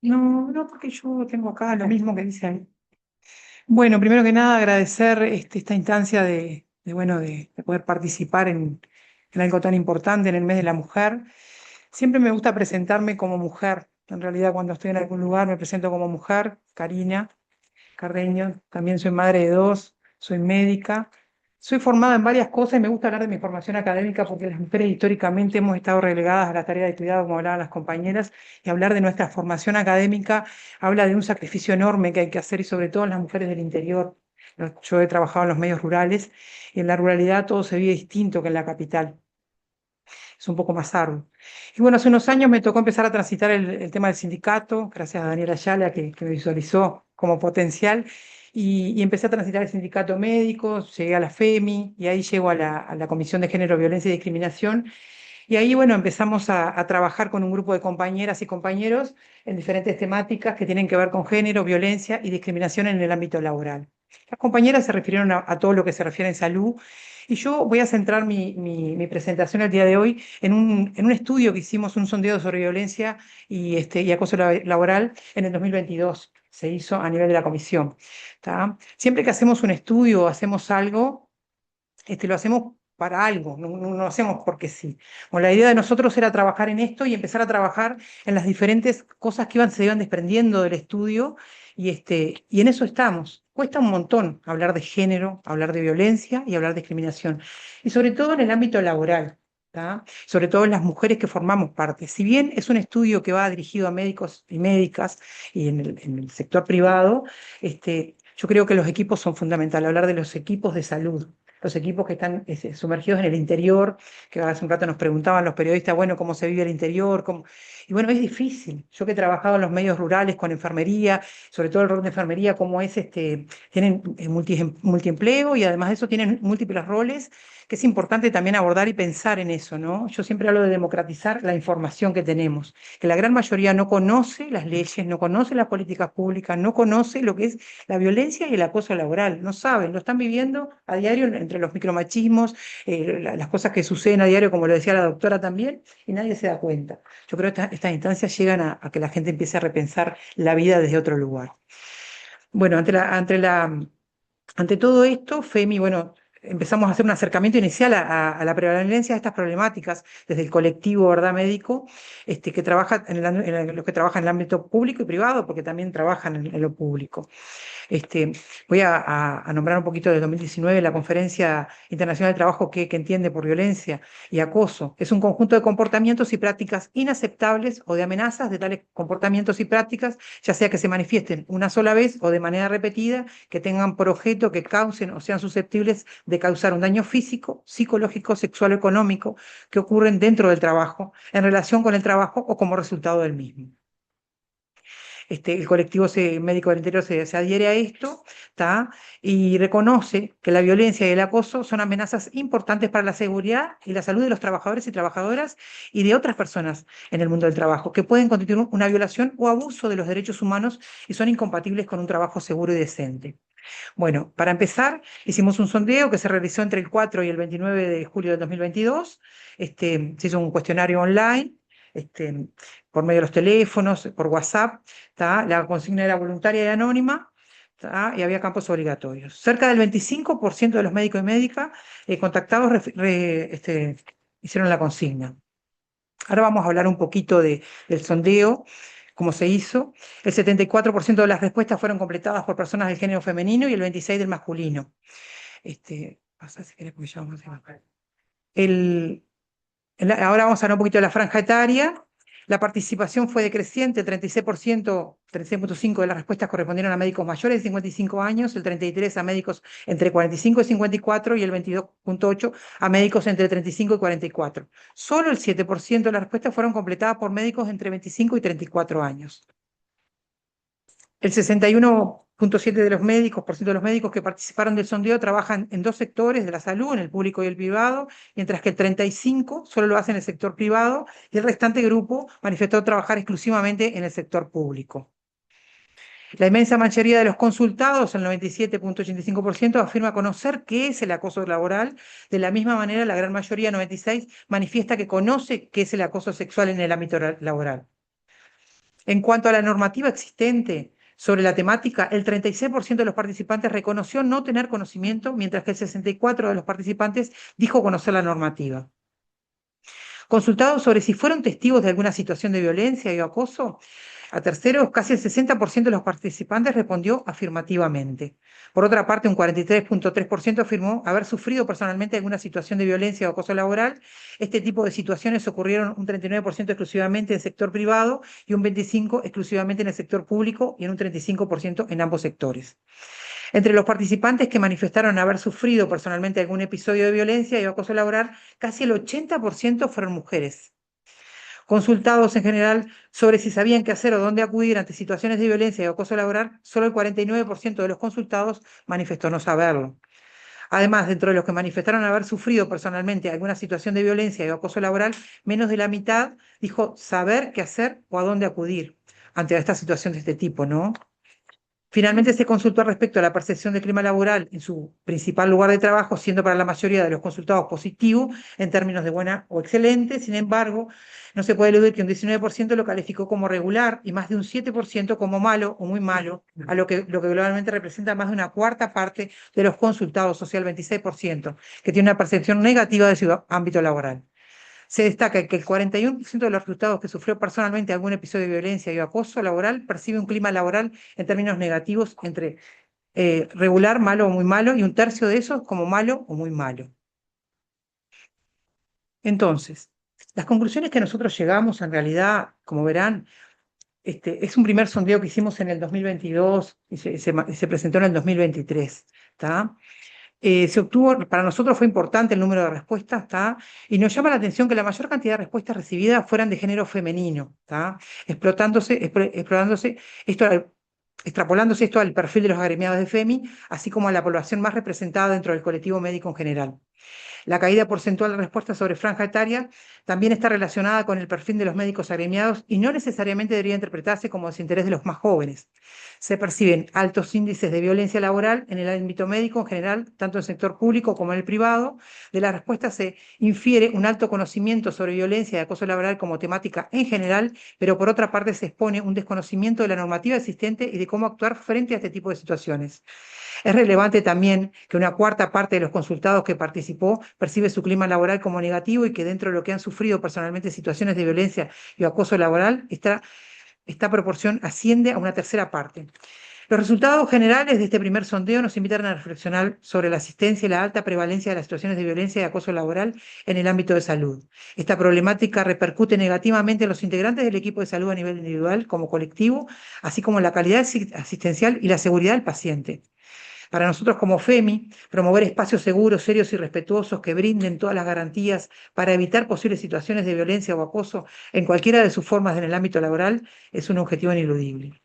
No, no, porque yo tengo acá lo mismo que dice ahí. Bueno, primero que nada, agradecer esta instancia bueno, de poder participar en algo tan importante en el mes de la mujer. Siempre me gusta presentarme como mujer. En realidad, cuando estoy en algún lugar, me presento como mujer, Karina Carreño. También soy madre de dos, soy médica. Soy formada en varias cosas y me gusta hablar de mi formación académica porque las mujeres históricamente hemos estado relegadas a la tarea de cuidado, como hablaban las compañeras, y hablar de nuestra formación académica habla de un sacrificio enorme que hay que hacer y sobre todo en las mujeres del interior. Yo he trabajado en los medios rurales y en la ruralidad todo se vive distinto que en la capital. Es un poco más arduo. Y bueno, hace unos años me tocó empezar a transitar el tema del sindicato, gracias a Daniela Ayala, que me visualizó como potencial, y empecé a transitar el sindicato médico, llegué a la FEMI, y ahí llego a la Comisión de Género, Violencia y Discriminación, y ahí, bueno, empezamos a trabajar con un grupo de compañeras y compañeros en diferentes temáticas que tienen que ver con género, violencia y discriminación en el ámbito laboral. Las compañeras se refirieron a todo lo que se refiere en salud, y yo voy a centrar mi presentación el día de hoy en un estudio que hicimos, un sondeo sobre violencia y acoso laboral en el 2022. Se hizo a nivel de la comisión. ¿Tá? Siempre que hacemos un estudio o hacemos algo, lo hacemos para algo, no lo hacemos porque sí. Bueno, la idea de nosotros era trabajar en esto y empezar a trabajar en las diferentes cosas que se iban desprendiendo del estudio y en eso estamos. Cuesta un montón hablar de género, hablar de violencia y hablar de discriminación. Y sobre todo en el ámbito laboral, ¿tá? Sobre todo en las mujeres que formamos parte. Si bien es un estudio que va dirigido a médicos y médicas y en el sector privado, yo creo que los equipos son fundamentales, hablar de los equipos de salud, los equipos que están sumergidos en el interior, que hace un rato nos preguntaban los periodistas, bueno, cómo se vive el interior, y bueno, es difícil. Yo que he trabajado en los medios rurales con enfermería, sobre todo el rol de enfermería, cómo es, tienen multiempleo y además de eso tienen múltiples roles, que es importante también abordar y pensar en eso, ¿no? Yo siempre hablo de democratizar la información que tenemos, que la gran mayoría no conoce las leyes, no conoce las políticas públicas, no conoce lo que es la violencia y el acoso laboral, no saben, lo están viviendo a diario entre los micromachismos, las cosas que suceden a diario, como lo decía la doctora también, y nadie se da cuenta. Yo creo que estas instancias llegan a que la gente empiece a repensar la vida desde otro lugar. Bueno, ante todo esto, FEMI, bueno, empezamos a hacer un acercamiento inicial a la prevalencia de estas problemáticas desde el colectivo, ¿verdad?, médico, que trabaja los que trabajan en el ámbito público y privado, porque también trabajan en lo público. Voy a nombrar un poquito de 2019, la Conferencia Internacional de Trabajo que entiende por violencia y acoso. Es un conjunto de comportamientos y prácticas inaceptables o de amenazas de tales comportamientos y prácticas, ya sea que se manifiesten una sola vez o de manera repetida, que tengan por objeto que causen o sean susceptibles de causar un daño físico, psicológico, sexual o económico que ocurren dentro del trabajo, en relación con el trabajo o como resultado del mismo. El colectivo médico del interior se adhiere a esto, ¿tá? Y reconoce que la violencia y el acoso son amenazas importantes para la seguridad y la salud de los trabajadores y trabajadoras y de otras personas en el mundo del trabajo, que pueden constituir una violación o abuso de los derechos humanos y son incompatibles con un trabajo seguro y decente. Bueno, para empezar, hicimos un sondeo que se realizó entre el 4 y el 29 de julio del 2022. Se hizo un cuestionario online, por medio de los teléfonos, por WhatsApp, ¿tá? La consigna era voluntaria y anónima, ¿tá? Y había campos obligatorios. Cerca del 25% de los médicos y médicas contactados hicieron la consigna. Ahora vamos a hablar un poquito del sondeo, cómo se hizo. El 74% de las respuestas fueron completadas por personas del género femenino y el 26% del masculino. Pasa si querés, porque ya vamos a hacer. Ahora vamos a hablar un poquito de la franja etaria. La participación fue decreciente, el 36%, 36,5% de las respuestas correspondieron a médicos mayores de 55 años, el 33% a médicos entre 45 y 54 y el 22,8% a médicos entre 35 y 44. Solo el 7% de las respuestas fueron completadas por médicos entre 25 y 34 años. El 61,7% de los médicos que participaron del sondeo trabajan en dos sectores de la salud, en el público y el privado, mientras que el 35% solo lo hace en el sector privado y el restante grupo manifestó trabajar exclusivamente en el sector público. La inmensa mayoría de los consultados, el 97,85%, afirma conocer qué es el acoso laboral. De la misma manera, la gran mayoría, 96%, manifiesta que conoce qué es el acoso sexual en el ámbito laboral. En cuanto a la normativa existente sobre la temática, el 36% de los participantes reconoció no tener conocimiento, mientras que el 64% de los participantes dijo conocer la normativa. Consultados sobre si fueron testigos de alguna situación de violencia y acoso, a terceros, casi el 60% de los participantes respondió afirmativamente. Por otra parte, un 43,3% afirmó haber sufrido personalmente alguna situación de violencia o acoso laboral. Este tipo de situaciones ocurrieron un 39% exclusivamente en el sector privado y un 25% exclusivamente en el sector público y en un 35% en ambos sectores. Entre los participantes que manifestaron haber sufrido personalmente algún episodio de violencia y acoso laboral, casi el 80% fueron mujeres. Consultados en general sobre si sabían qué hacer o dónde acudir ante situaciones de violencia y acoso laboral, solo el 49% de los consultados manifestó no saberlo. Además, dentro de los que manifestaron haber sufrido personalmente alguna situación de violencia y acoso laboral, menos de la mitad dijo saber qué hacer o a dónde acudir ante esta situación de este tipo, ¿no? Finalmente se consultó respecto a la percepción del clima laboral en su principal lugar de trabajo, siendo para la mayoría de los consultados positivo en términos de buena o excelente. Sin embargo, no se puede eludir que un 19% lo calificó como regular y más de un 7% como malo o muy malo, a lo que globalmente representa más de una cuarta parte de los consultados, o sea, el 26%, que tiene una percepción negativa de su ámbito laboral. Se destaca que el 41% de los resultados que sufrió personalmente algún episodio de violencia y acoso laboral percibe un clima laboral en términos negativos entre regular, malo o muy malo, y un tercio de esos como malo o muy malo. Entonces, las conclusiones que nosotros llegamos, en realidad, como verán, es un primer sondeo que hicimos en el 2022 y se presentó en el 2023, ¿está? Se obtuvo, para nosotros fue importante el número de respuestas, ¿tá? Y nos llama la atención que la mayor cantidad de respuestas recibidas fueran de género femenino, ¿tá? Extrapolándose esto al perfil de los agremiados de FEMI, así como a la población más representada dentro del colectivo médico en general. La caída porcentual de respuestas sobre franja etaria también está relacionada con el perfil de los médicos agremiados y no necesariamente debería interpretarse como desinterés de los más jóvenes. Se perciben altos índices de violencia laboral en el ámbito médico en general, tanto en el sector público como en el privado. De la respuesta se infiere un alto conocimiento sobre violencia y acoso laboral como temática en general, pero por otra parte se expone un desconocimiento de la normativa existente y de cómo actuar frente a este tipo de situaciones. Es relevante también que una cuarta parte de los consultados que participó percibe su clima laboral como negativo y que dentro de lo que han sufrido personalmente situaciones de violencia y acoso laboral, esta proporción asciende a una tercera parte. Los resultados generales de este primer sondeo nos invitan a reflexionar sobre la asistencia y la alta prevalencia de las situaciones de violencia y acoso laboral en el ámbito de salud. Esta problemática repercute negativamente en los integrantes del equipo de salud a nivel individual como colectivo, así como en la calidad asistencial y la seguridad del paciente. Para nosotros como FEMI, promover espacios seguros, serios y respetuosos que brinden todas las garantías para evitar posibles situaciones de violencia o acoso en cualquiera de sus formas en el ámbito laboral es un objetivo ineludible.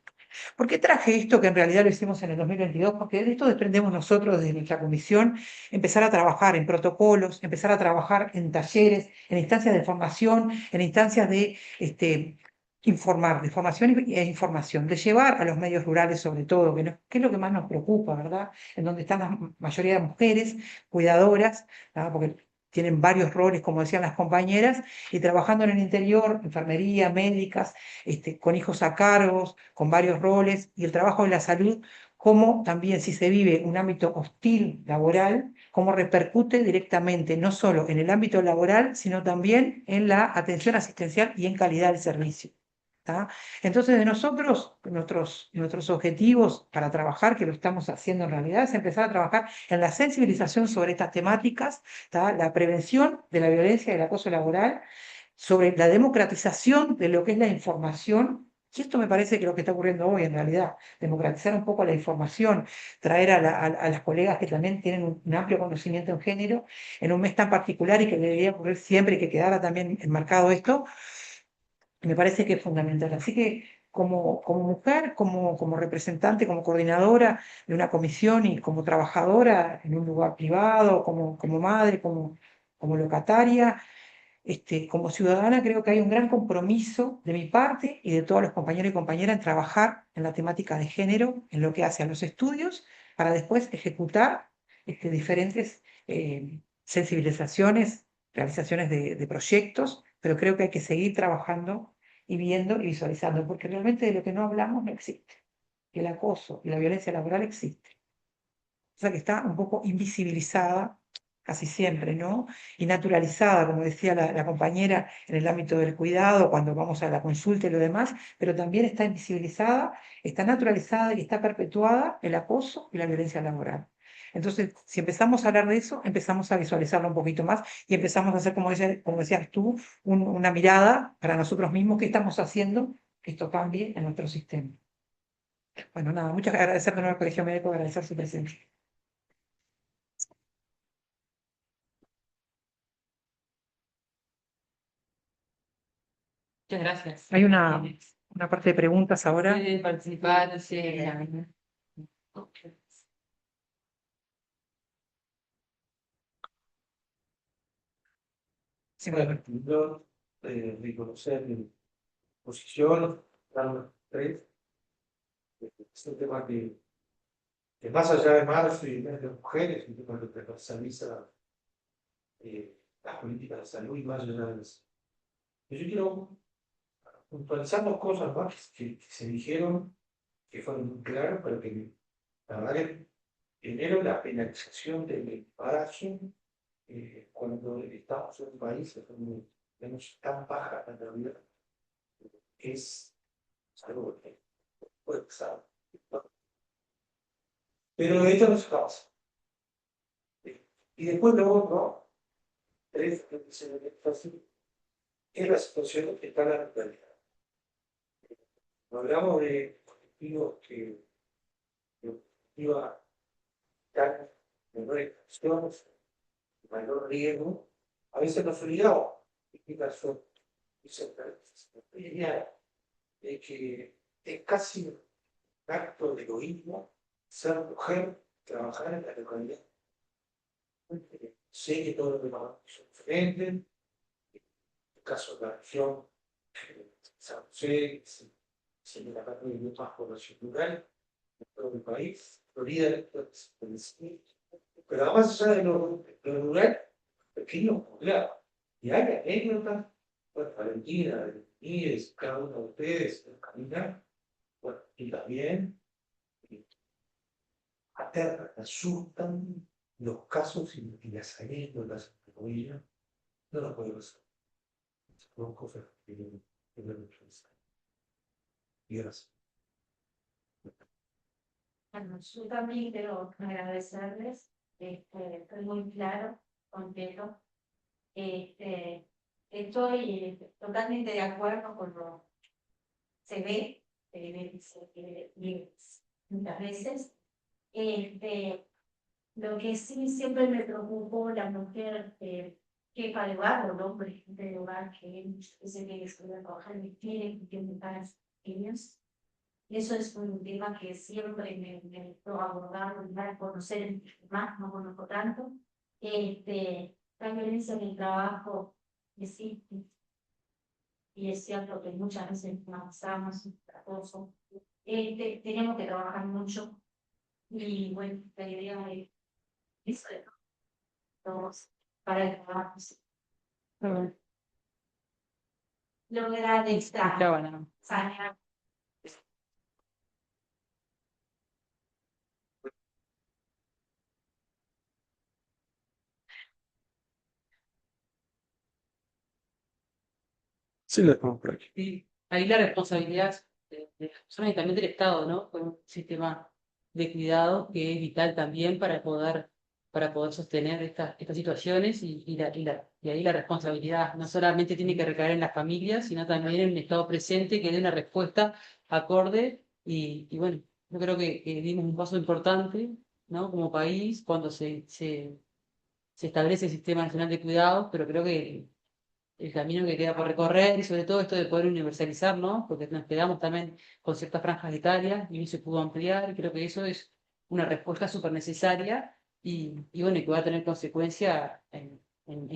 ¿Por qué traje esto que en realidad lo hicimos en el 2022? Porque de esto desprendemos nosotros desde nuestra comisión empezar a trabajar en protocolos, empezar a trabajar en talleres, en instancias de formación, en instancias de informar, de formación e información, de llevar a los medios rurales sobre todo, que es lo que más nos preocupa, ¿verdad? En donde están la mayoría de mujeres cuidadoras, ¿verdad? Porque tienen varios roles, como decían las compañeras, y trabajando en el interior, enfermería, médicas, con hijos a cargos, con varios roles, y el trabajo de la salud cómo también si se vive un ámbito hostil laboral, cómo repercute directamente no solo en el ámbito laboral, sino también en la atención asistencial y en calidad del servicio. ¿Tá? Entonces, de nosotros, nuestros objetivos para trabajar, que lo estamos haciendo en realidad, es empezar a trabajar en la sensibilización sobre estas temáticas, ¿tá? La prevención de la violencia y el acoso laboral, sobre la democratización de lo que es la información. Y esto me parece que es lo que está ocurriendo hoy en realidad, democratizar un poco la información, traer a las colegas que también tienen un amplio conocimiento en género, en un mes tan particular y que debería ocurrir siempre y que quedara también enmarcado esto, me parece que es fundamental. Así que como mujer, como representante, como coordinadora de una comisión y como trabajadora en un lugar privado, como madre, como locataria, como ciudadana, creo que hay un gran compromiso de mi parte y de todos los compañeros y compañeras en trabajar en la temática de género, en lo que hace a los estudios, para después ejecutar diferentes sensibilizaciones, realizaciones de proyectos, pero creo que hay que seguir trabajando y viendo y visualizando, porque realmente de lo que no hablamos no existe. El acoso y la violencia laboral existe. O sea que está un poco invisibilizada casi siempre, ¿no? Y naturalizada, como decía la compañera, en el ámbito del cuidado, cuando vamos a la consulta y lo demás, pero también está invisibilizada, está naturalizada y está perpetuada el acoso y la violencia laboral. Entonces, si empezamos a hablar de eso, empezamos a visualizarlo un poquito más y empezamos a hacer, como decías tú, una mirada para nosotros mismos, qué estamos haciendo que esto cambie en nuestro sistema. Bueno, nada, muchas agradecer de nuevo al Colegio Médico, agradecer su presencia. Muchas gracias. Hay una parte de preguntas ahora. Puede participar, sí. Sí, Bueno, yo reconocer mi posición, dar una tres. Es un tema que más allá de marzo y mes de mujeres, es un tema que transversaliza las políticas de salud y más allá de eso. Yo quiero puntualizar dos cosas más que se dijeron, que fueron muy claras, pero que la verdad que primero la penalización del embarazo, cuando estamos en un país donde tenemos tan baja natalidad, es algo que puede pasar. Pero de hecho no se pasa. Y después lo otro, tres, que se me fácil, es la situación que está en la actualidad. Hablamos de colectivos que iba dar menores acciones, mayor riesgo, a veces nos olvidamos de razón de que es casi un acto de egoísmo ser mujer, trabajar en la localidad. Sé que todos los demás son diferentes, en el caso de la región, San José, se la parte de más población rural, en todo el país, Florida, pero además allá de lo rural, pequeños poblados. Y hay anécdotas, bueno, Valentina, de Nieves, cada uno de ustedes, caminar, bueno, y también aterran, asustan los casos y las anécdotas, entre ellas, no lo puedo hacer. Son cosas que no lo puedo hacer. Y gracias. Bueno, yo también quiero agradecerles, estoy muy claro, completo. Estoy totalmente de acuerdo con lo que se ve muchas veces. Lo que sí siempre me preocupó la mujer jefa de hogar o el hombre de hogar que se tiene que estudiar trabajar y tiene que tiene caras pequeñas. Eso es un tema que siempre me gustó abordar, conocer más, no conozco tanto. La violencia en el trabajo existe. Y es cierto que muchas veces avanzamos en acoso. Tenemos que trabajar mucho. Y bueno, la idea es eso de todos para el trabajo. Lograr esta Bueno. sanear Sí, la tengo por aquí. Y ahí la responsabilidad de las personas y también del Estado, ¿no? Con un sistema de cuidado que es vital también para poder sostener estas situaciones y ahí la responsabilidad no solamente tiene que recaer en las familias, sino también en un Estado presente que dé una respuesta acorde y bueno, yo creo que dimos un paso importante, ¿no? Como país cuando se establece el Sistema Nacional de Cuidados, pero creo que el camino que queda por recorrer y sobre todo esto de poder universalizar, ¿no? Porque nos quedamos también con ciertas franjas etarias y no se pudo ampliar y creo que eso es una respuesta súper necesaria y bueno, y que va a tener consecuencia en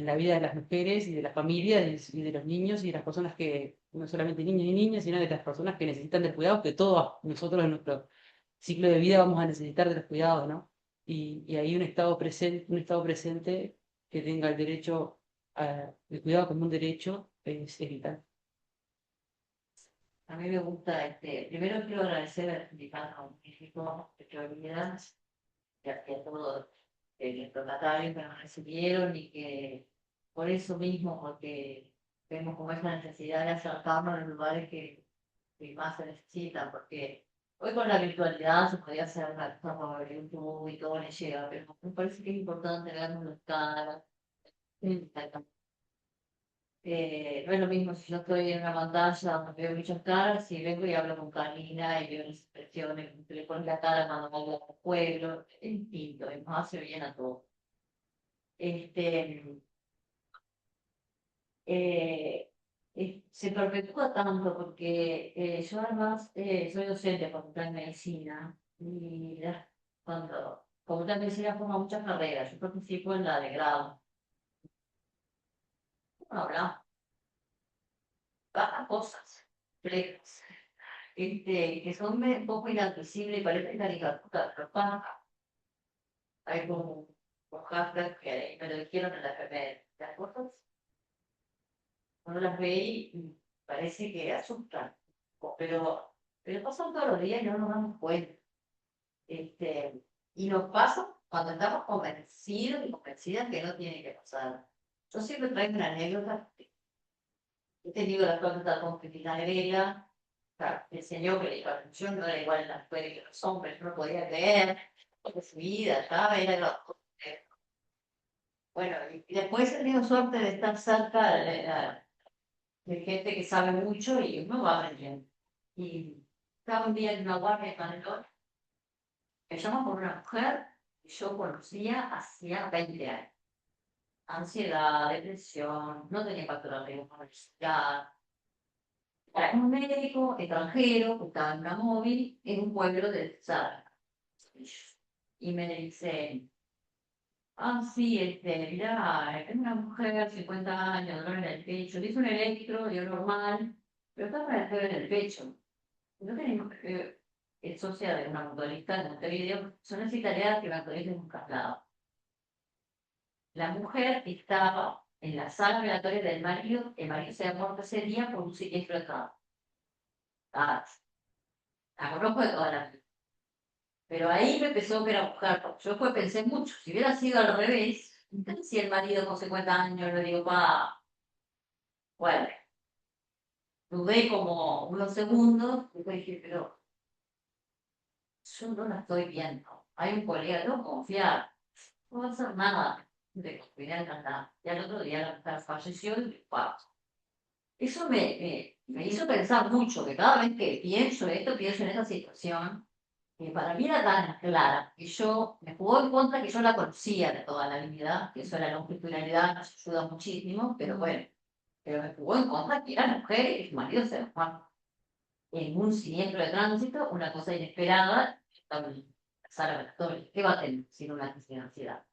la vida de las mujeres y de las familias y de los niños y de las personas que, no solamente niños y niñas, sino de las personas que necesitan del cuidado, que todos nosotros en nuestro ciclo de vida vamos a necesitar de los cuidados, ¿no? Y ahí un estado presente que tenga el derecho el cuidado como un derecho es vital. A mí me gusta, primero quiero agradecer al Sindicato México de Prioridades y a todos los propietarios que nos recibieron y que por eso mismo, porque vemos como esa necesidad de acercarnos a los lugares que más se necesitan, porque hoy con la virtualidad se podía hacer una cosa por YouTube y todo le llega, pero me parece que es importante vernos las caras. No es lo mismo si yo estoy en una pantalla donde veo muchas caras y vengo y hablo con Karina y veo las expresiones, le pones la cara cuando hablo con el pueblo, es distinto, y nos hace bien a todos. Este, eh, Se perpetúa tanto porque yo además soy docente de facultad de medicina y cuando facultad de medicina forma muchas carreras, yo participo en la de grado. No hablamos, pasan cosas complejas. Que son un poco inaccesibles y parecen caricaturas, pero paja. Hay como un hashtag que me lo dijeron en la enfermedad. Las cosas uno las ve y parece que asustan, pero pasan todos los días y no nos damos cuenta. Y nos pasa cuando estamos convencidos y convencidas que no tiene que pasar. Yo siempre traigo una anécdota. He tenido la suerte de estar con Cristina Grela, me enseñó que la hipertensión no era igual en las mujeres que en los hombres, no lo podía creer, porque su vida estaba, era bueno, y después he tenido suerte de estar cerca de gente que sabe mucho y uno va aprendiendo. Y estaba un día en una guardia de Panelón, me llama por una mujer que yo conocía hacía 20 años. Ansiedad, depresión, no tenía patología de universidad. Era un médico extranjero que estaba en una móvil en un pueblo de Zara. Y me dice, sí, mira, es una mujer, 50 años, dolor en el pecho, le hizo un electro, dio normal, pero está con el dolor en el pecho. No tenemos es socia de una motorista en este video, son las italianas que me actualicen un traslado. La mujer estaba en la sala operatoria del marido, el marido se había muerto ese día por un siniestro de trabajo. La conozco de toda la vida. Pero ahí me empezó que era mujer, porque yo después pensé mucho, si hubiera sido al revés, entonces si el marido con 50 años le digo, bueno, dudé como unos segundos, después dije, pero yo no la estoy viendo. Hay un colega, no confiar, no va a hacer nada de confiar en nada. Y al otro día la mujer falleció y wow. Eso me hizo pensar mucho, que cada vez que pienso esto, pienso en esa situación, que para mí era tan clara, que yo me jugó en contra que yo la conocía de toda la vida, que eso era la longitudinalidad, nos ayuda muchísimo, pero bueno, pero me jugó en contra que era mujer y que su marido se enfermó en un siniestro de tránsito, una cosa inesperada, estaba en la sala operatoria. ¿Qué va a tener sin una crisis de ansiedad?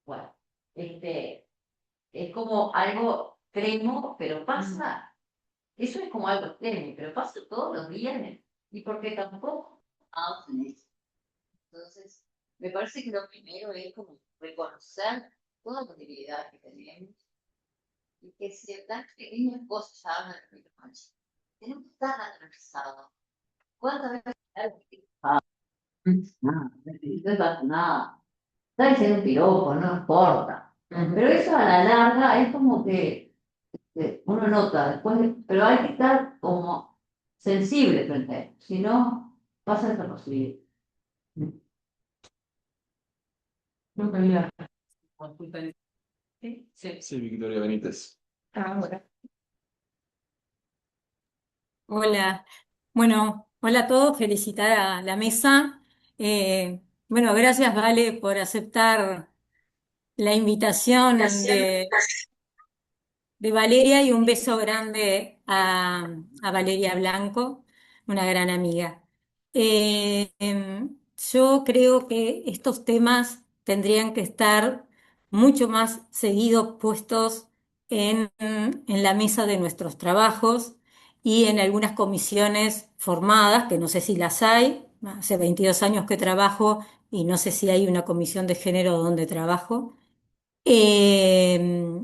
Bueno, es como algo extremo, pero pasa. Eso es como algo extremo, pero pasa todos los días y porque tampoco hacen eso. Entonces, me parece que lo primero es como reconocer todas las debilidades que tenemos y que ciertas pequeñas cosas ya hablan de nuestra noche. Tenemos que estar atravesados. ¿Cuántas veces no pasa nada? Está diciendo un piropo, no importa. Pero eso a la larga es como que uno nota después, pero hay que estar como sensible frente a esto, si no, pasa desapercibido. No sabía. Disculpa. Sí, sí. Sí, Victoria Benítez. Ahora. Hola, bueno, hola a todos, felicitar a la mesa. Bueno, gracias, Vale, por aceptar la invitación de Valeria y un beso grande a Valeria Blanco, una gran amiga. Yo creo que estos temas tendrían que estar mucho más seguido puestos en la mesa de nuestros trabajos y en algunas comisiones formadas, que no sé si las hay, hace 22 años que trabajo y no sé si hay una comisión de género donde trabajo. Eh,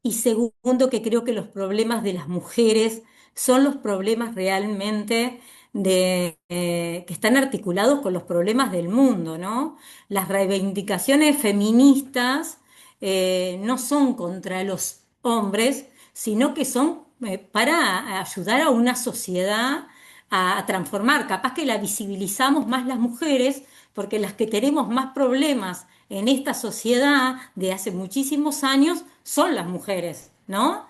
y segundo, que creo que los problemas de las mujeres son los problemas realmente que están articulados con los problemas del mundo, ¿no? Las reivindicaciones feministas no son contra los hombres, sino que son para ayudar a una sociedad a transformar. Capaz que la visibilizamos más las mujeres, porque las que tenemos más problemas en esta sociedad de hace muchísimos años son las mujeres, ¿no?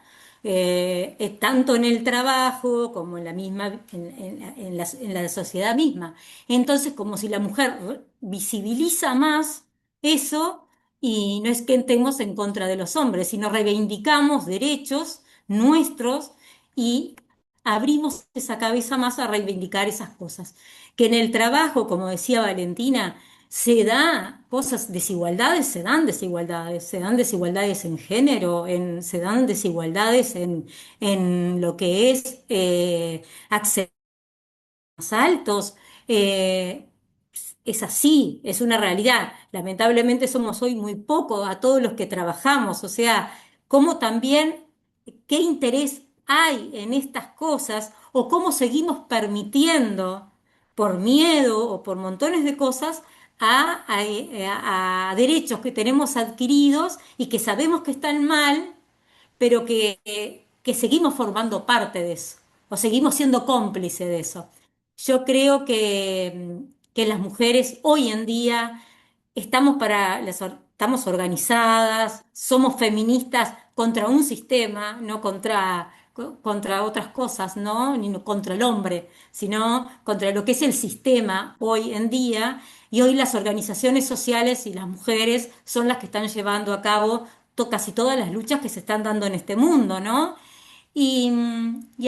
Tanto en el trabajo como en la misma, en la sociedad misma. Entonces, como si la mujer visibiliza más eso, y no es que estemos en contra de los hombres, sino reivindicamos derechos nuestros y abrimos esa cabeza más a reivindicar esas cosas. Que en el trabajo, como decía Valentina, se da cosas, desigualdades, se dan desigualdades en género, se dan desigualdades en lo que es acceso más altos. eh, es así, es una realidad. Lamentablemente somos hoy muy pocos a todos los que trabajamos, o sea, cómo también, qué interés hay en estas cosas o cómo seguimos permitiendo por miedo o por montones de cosas a derechos que tenemos adquiridos y que sabemos que están mal, pero que seguimos formando parte de eso, o seguimos siendo cómplices de eso. Yo creo que las mujeres hoy en día estamos organizadas, somos feministas contra un sistema, no contra otras cosas, ¿no? Ni contra el hombre, sino contra lo que es el sistema hoy en día. Y hoy las organizaciones sociales y las mujeres son las que están llevando a cabo casi todas las luchas que se están dando en este mundo, ¿no? Y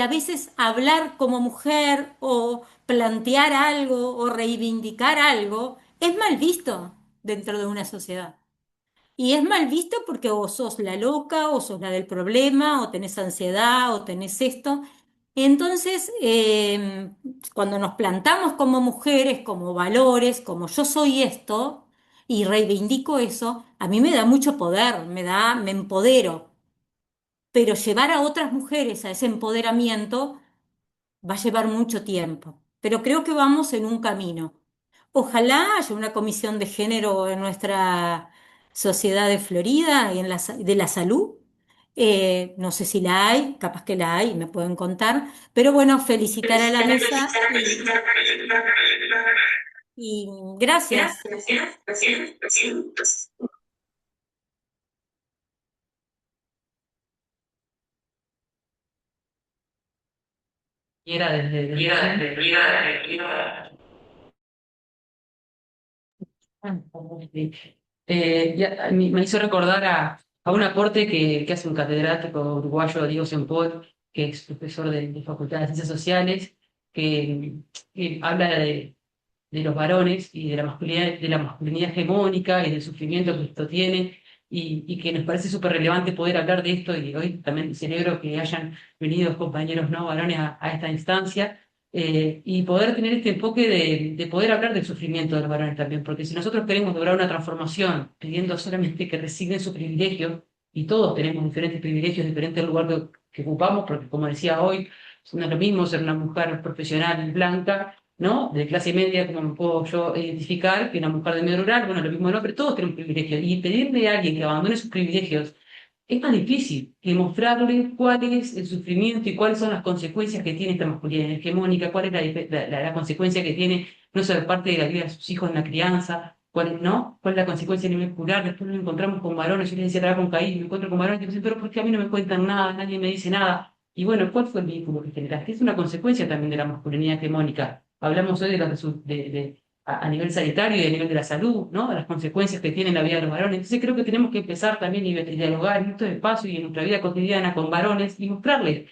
a veces hablar como mujer o plantear algo o reivindicar algo es mal visto dentro de una sociedad. Y es mal visto porque o sos la loca, o sos la del problema, o tenés ansiedad, o tenés esto. Entonces, cuando nos plantamos como mujeres, como valores, como yo soy esto, y reivindico eso, a mí me da mucho poder, me empodero. Pero llevar a otras mujeres a ese empoderamiento va a llevar mucho tiempo. Pero creo que vamos en un camino. Ojalá haya una comisión de género en nuestra sociedad de Florida y de la salud. No sé si la hay, capaz que la hay, me pueden contar. Pero bueno, felicitar a la mesa y gracias. Y era me hizo recordar a un aporte que hace un catedrático uruguayo, Diego Sempol, que es profesor de Facultad de Ciencias Sociales, que habla de los varones y de la masculinidad hegemónica y del sufrimiento que esto tiene, y que nos parece súper relevante poder hablar de esto, y hoy también celebro que hayan venido compañeros no varones a esta instancia, y poder tener este enfoque de poder hablar del sufrimiento de los varones también, porque si nosotros queremos lograr una transformación pidiendo solamente que resignen su privilegio, y todos tenemos diferentes privilegios, diferentes lugares que ocupamos, porque como decía hoy, no es lo mismo ser una mujer profesional blanca, ¿no? De clase media, como me puedo yo identificar, que una mujer de medio rural, bueno, lo mismo no, pero todos tenemos privilegios. Y pedirle a alguien que abandone sus privilegios es tan difícil que mostrarle cuál es el sufrimiento y cuáles son las consecuencias que tiene esta masculinidad hegemónica, cuál es la consecuencia que tiene no ser parte de la vida de sus hijos en la crianza, ¿no? ¿Cuál es la consecuencia a nivel plural? Después nos encontramos con varones, yo les decía, trabajar con Caín, me encuentro con varones que dicen, pero ¿por qué a mí no me cuentan nada? Nadie me dice nada. Y bueno, ¿cuál fue el vínculo que generaste? Es una consecuencia también de la masculinidad hegemónica. Hablamos hoy de, a nivel sanitario y a nivel de la salud, ¿no? De las consecuencias que tiene en la vida de los varones. Entonces creo que tenemos que empezar también a dialogar en estos espacios y en nuestra vida cotidiana con varones y mostrarles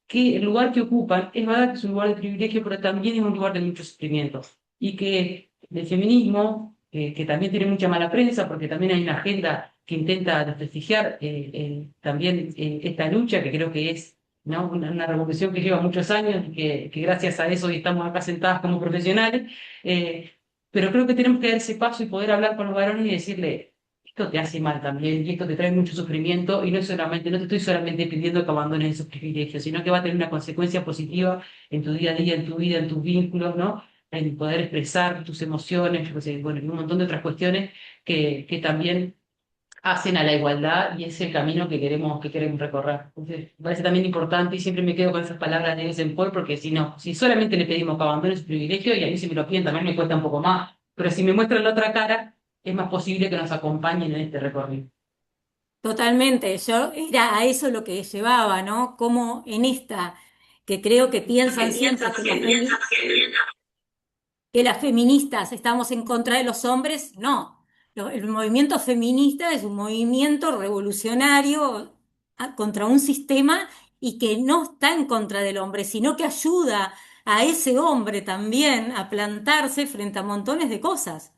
que el lugar que ocupan es verdad que es un lugar de privilegio, pero también es un lugar de mucho sufrimiento. Y que el feminismo, que también tiene mucha mala prensa, porque también hay una agenda que intenta desprestigiar también esta lucha, que creo que es, ¿no? Una revolución que lleva muchos años y que gracias a eso hoy estamos acá sentadas como profesionales. eh, pero creo que tenemos que dar ese paso y poder hablar con los varones y decirle, esto te hace mal también y esto te trae mucho sufrimiento y no es solamente, no te estoy solamente pidiendo que abandones esos privilegios, sino que va a tener una consecuencia positiva en tu día a día, en tu vida, en tus vínculos, ¿no? En poder expresar tus emociones, yo qué sé, bueno, y un montón de otras cuestiones que también hacen a la igualdad y es el camino que queremos recorrer. Entonces, me parece también importante y siempre me quedo con esas palabras de Eisenhower porque si no, si solamente le pedimos que abandone su privilegio y a mí si me lo piden también me cuesta un poco más, pero si me muestran la otra cara, es más posible que nos acompañen en este recorrido. Totalmente, yo era a eso lo que llevaba, ¿no? Como en esta, que creo que piensan siempre que las feministas estamos en contra de los hombres, no. El movimiento feminista es un movimiento revolucionario contra un sistema y que no está en contra del hombre, sino que ayuda a ese hombre también a plantarse frente a montones de cosas,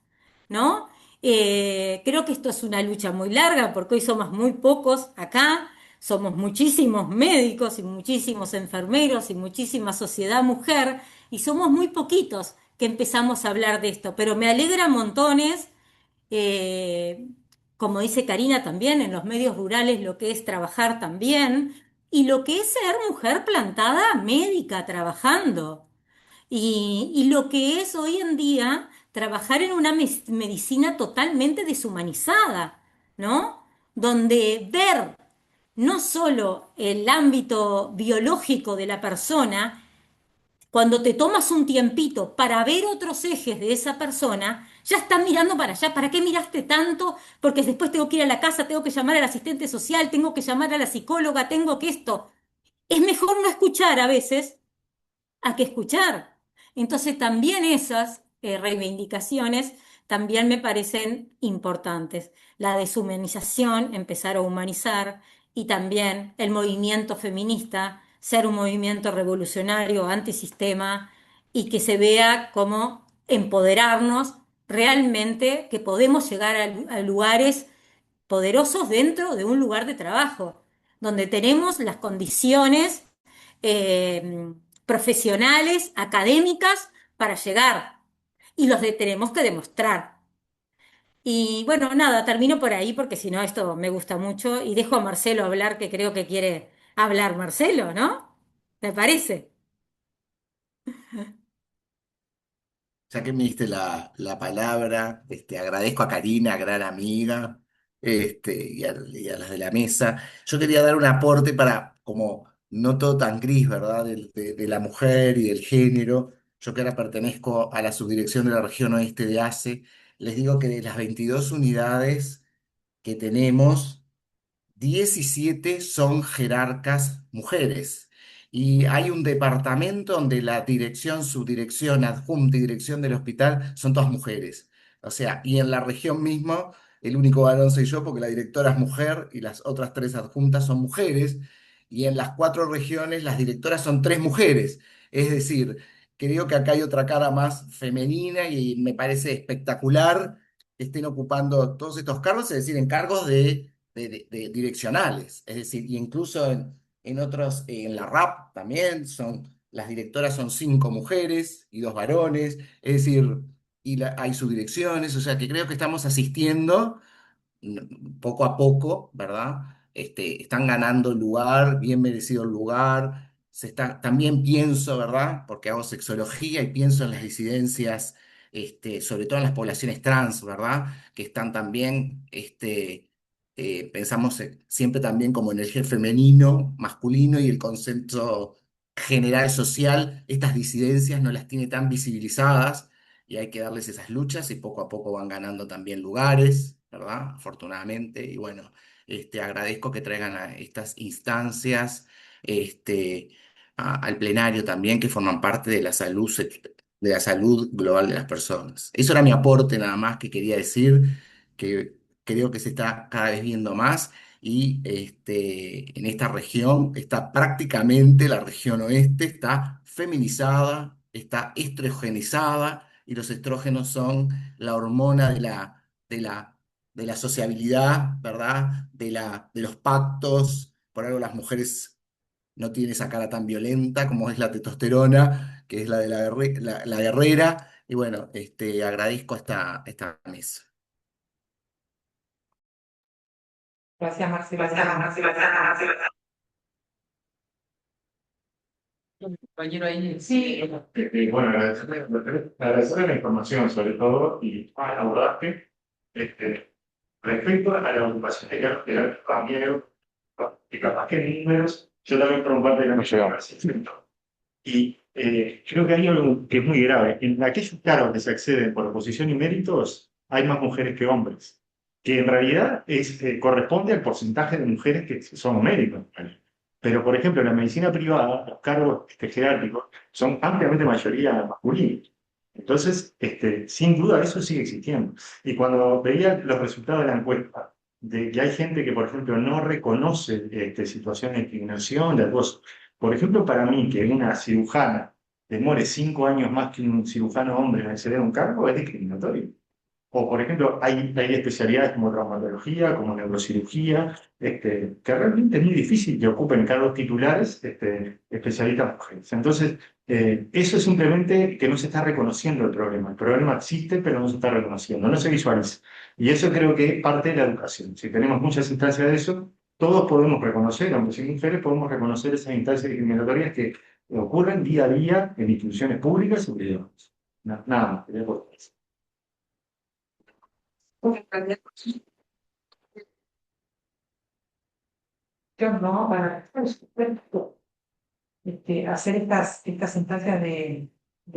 ¿no? Creo que esto es una lucha muy larga porque hoy somos muy pocos acá, somos muchísimos médicos y muchísimos enfermeros y muchísima sociedad mujer y somos muy poquitos que empezamos a hablar de esto, pero me alegra montones, eh, como dice Karina también, en los medios rurales lo que es trabajar también y lo que es ser mujer plantada médica trabajando. Y lo que es hoy en día trabajar en una medicina totalmente deshumanizada, ¿no? Donde ver no solo el ámbito biológico de la persona, cuando te tomas un tiempito para ver otros ejes de esa persona, ya estás mirando para allá. ¿Para qué miraste tanto? Porque después tengo que ir a la casa, tengo que llamar al asistente social, tengo que llamar a la psicóloga, tengo que esto. Es mejor no escuchar a veces a que escuchar. Entonces también esas reivindicaciones también me parecen importantes. La deshumanización, empezar a humanizar, y también el movimiento feminista, ser un movimiento revolucionario, antisistema, y que se vea como empoderarnos realmente, que podemos llegar a lugares poderosos dentro de un lugar de trabajo, donde tenemos las condiciones eh, profesionales, académicas, para llegar. Y tenemos que demostrar. Y bueno, nada, termino por ahí porque si no esto me gusta mucho y dejo a Marcelo hablar, que creo que quiere hablar Marcelo, ¿no? ¿Te parece? Ya que me diste la palabra, agradezco a Karina, gran amiga, y a las de la mesa. Yo quería dar un aporte para, como no todo tan gris, ¿verdad? De la mujer y del género. Yo que ahora pertenezco a la subdirección de la región oeste de ACE, les digo que de las 22 unidades que tenemos, 17 son jerarcas mujeres. Y hay un departamento donde la dirección, subdirección, adjunta y dirección del hospital son todas mujeres. O sea, y en la región mismo, el único varón soy yo porque la directora es mujer y las otras tres adjuntas son mujeres. Y en las cuatro regiones, las directoras son tres mujeres. Es decir, creo que acá hay otra cara más femenina y me parece espectacular que estén ocupando todos estos cargos, es decir, en cargos de direccionales, es decir, y incluso en otros, en la RAP también las directoras son cinco mujeres y dos varones, es decir, hay subdirecciones, o sea que creo que estamos asistiendo poco a poco, ¿verdad? Están ganando lugar, bien merecido el lugar. También pienso, ¿verdad? Porque hago sexología y pienso en las disidencias, sobre todo en las poblaciones trans, ¿verdad? Que están también, pensamos siempre también como en el gen femenino, masculino y el concepto general social, estas disidencias no las tiene tan visibilizadas y hay que darles esas luchas y poco a poco van ganando también lugares, ¿verdad? Afortunadamente. Y bueno, agradezco que traigan a estas instancias al plenario también, que forman parte de la salud, de la salud global de las personas. Eso era mi aporte nada más que quería decir, que creo que se está cada vez viendo más y en esta región está prácticamente la región oeste, está feminizada, está estrogenizada y los estrógenos son la hormona de la sociabilidad, ¿verdad? De los pactos, por algo las mujeres no tienen esa cara tan violenta como es la testosterona, que es la de la guerrera, y bueno, agradezco esta mesa. Gracias, Marcela. Compañero ahí. Sí, Bueno, agradecerle la información sobre todo y el abordaje respecto a la ocupación de cargos de compañeros, y capaz que en números, yo también por un parte no llegamos a ese. Y creo que hay algo que es muy grave. En aquellos cargos que se acceden por oposición y méritos, hay más mujeres que hombres, que en realidad corresponde al porcentaje de mujeres que son médicos. Pero, por ejemplo, en la medicina privada, los cargos jerárquicos son ampliamente mayoría masculinos. Entonces, sin duda, eso sigue existiendo. Y cuando veía los resultados de la encuesta, de que hay gente que, por ejemplo, no reconoce situaciones de discriminación, de acoso. Por ejemplo, para mí, que una cirujana demore 5 años más que un cirujano hombre en acceder a un cargo, es discriminatorio. O, por ejemplo, hay especialidades como traumatología, como neurocirugía, que realmente es muy difícil que ocupen cargos titulares especialistas mujeres. Entonces, eso es simplemente que no se está reconociendo el problema. El problema existe, pero no se está reconociendo, no se visualiza. Y eso creo que es parte de la educación. Si tenemos muchas instancias de eso, todos podemos reconocer, aunque sean mujeres, podemos reconocer esas instancias discriminatorias que ocurren día a día en instituciones públicas y privadas. Nada más, quería aportar eso. yo no, para hacer estas instancias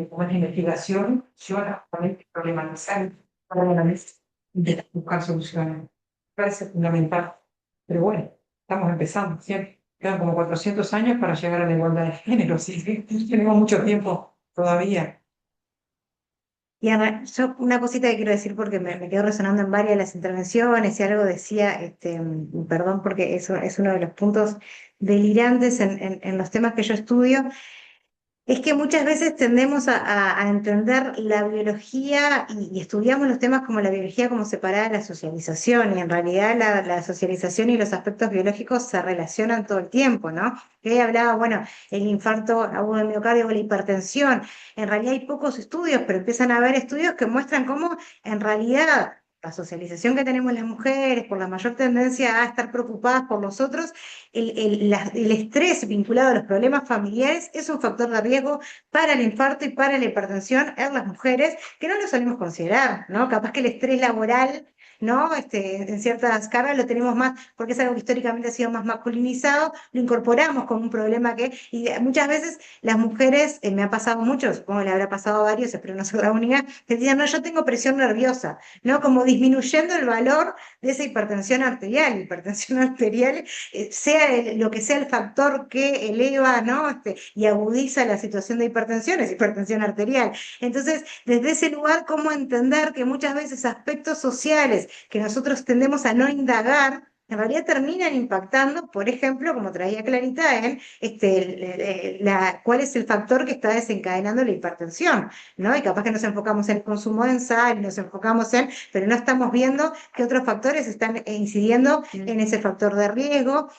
como es de investigación, yo las pongo problematizar para la mesa y buscar soluciones. Parece fundamental. Pero bueno, estamos empezando, ¿cierto? Quedan como 400 años para llegar a la igualdad de género, así que tenemos mucho tiempo todavía. Y Ana, yo una cosita que quiero decir porque me quedó resonando en varias de las intervenciones y algo decía, perdón porque eso es uno de los puntos delirantes en los temas que yo estudio, es que muchas veces tendemos a entender la biología y estudiamos los temas como la biología como separada de la socialización, y en realidad la socialización y los aspectos biológicos se relacionan todo el tiempo, ¿no? Que hablaba, bueno, el infarto agudo del miocardio o la hipertensión. En realidad hay pocos estudios, pero empiezan a haber estudios que muestran cómo en realidad la socialización que tenemos las mujeres, por la mayor tendencia a estar preocupadas por los otros, el estrés vinculado a los problemas familiares es un factor de riesgo para el infarto y para la hipertensión en las mujeres, que no lo solemos considerar, ¿no? Capaz que el estrés laboral, ¿no? En ciertas cargas lo tenemos más, porque es algo que históricamente ha sido más masculinizado, lo incorporamos como un problema y muchas veces las mujeres, me ha pasado mucho, supongo que le habrá pasado a varios, espero no ser la única, que decían, no, yo tengo presión nerviosa, ¿no? Como disminuyendo el valor de esa hipertensión arterial. Hipertensión arterial, sea lo que sea el factor que eleva, ¿no? Y agudiza la situación de hipertensión, es hipertensión arterial. Entonces, desde ese lugar, ¿cómo entender que muchas veces aspectos sociales que nosotros tendemos a no indagar, en realidad terminan impactando, por ejemplo, como traía Clarita, en cuál es el factor que está desencadenando la hipertensión, ¿no? Y capaz que nos enfocamos en el consumo de sal, nos enfocamos pero no estamos viendo qué otros factores están incidiendo en ese factor de riesgo.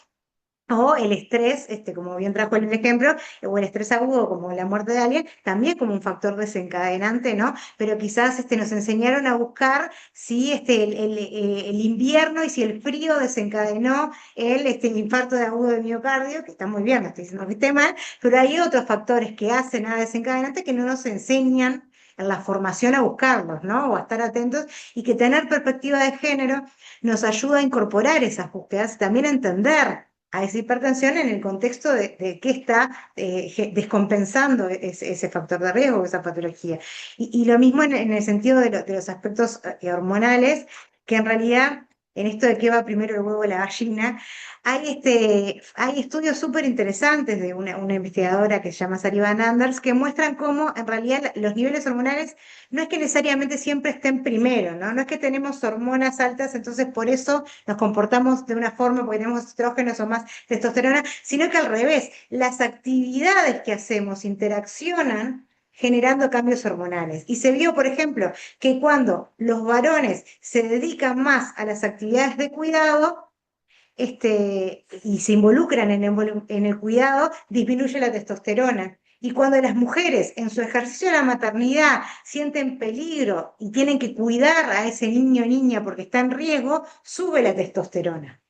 O el estrés, como bien trajo el ejemplo, o el estrés agudo, como la muerte de alguien, también como un factor desencadenante, ¿no? Pero quizás nos enseñaron a buscar si el invierno y si el frío desencadenó el infarto de agudo de miocardio, que está muy bien, no estoy diciendo que esté mal, pero hay otros factores que hacen a desencadenante que no nos enseñan en la formación a buscarlos, ¿no? O a estar atentos y que tener perspectiva de género nos ayuda a incorporar esas búsquedas, también a entender a esa hipertensión en el contexto de qué está descompensando ese factor de riesgo, esa patología. Y lo mismo en el sentido de los aspectos hormonales, que en realidad, en esto de qué va primero el huevo o la gallina, hay estudios súper interesantes de una investigadora que se llama Sari Van Anders que muestran cómo en realidad los niveles hormonales no es que necesariamente siempre estén primero, ¿no? No es que tenemos hormonas altas, entonces por eso nos comportamos de una forma porque tenemos estrógenos o más testosterona, sino que al revés, las actividades que hacemos interaccionan generando cambios hormonales. Y se vio, por ejemplo, que cuando los varones se dedican más a las actividades de cuidado, y se involucran en el cuidado, disminuye la testosterona. Y cuando las mujeres en su ejercicio de la maternidad sienten peligro y tienen que cuidar a ese niño o niña porque está en riesgo, sube la testosterona.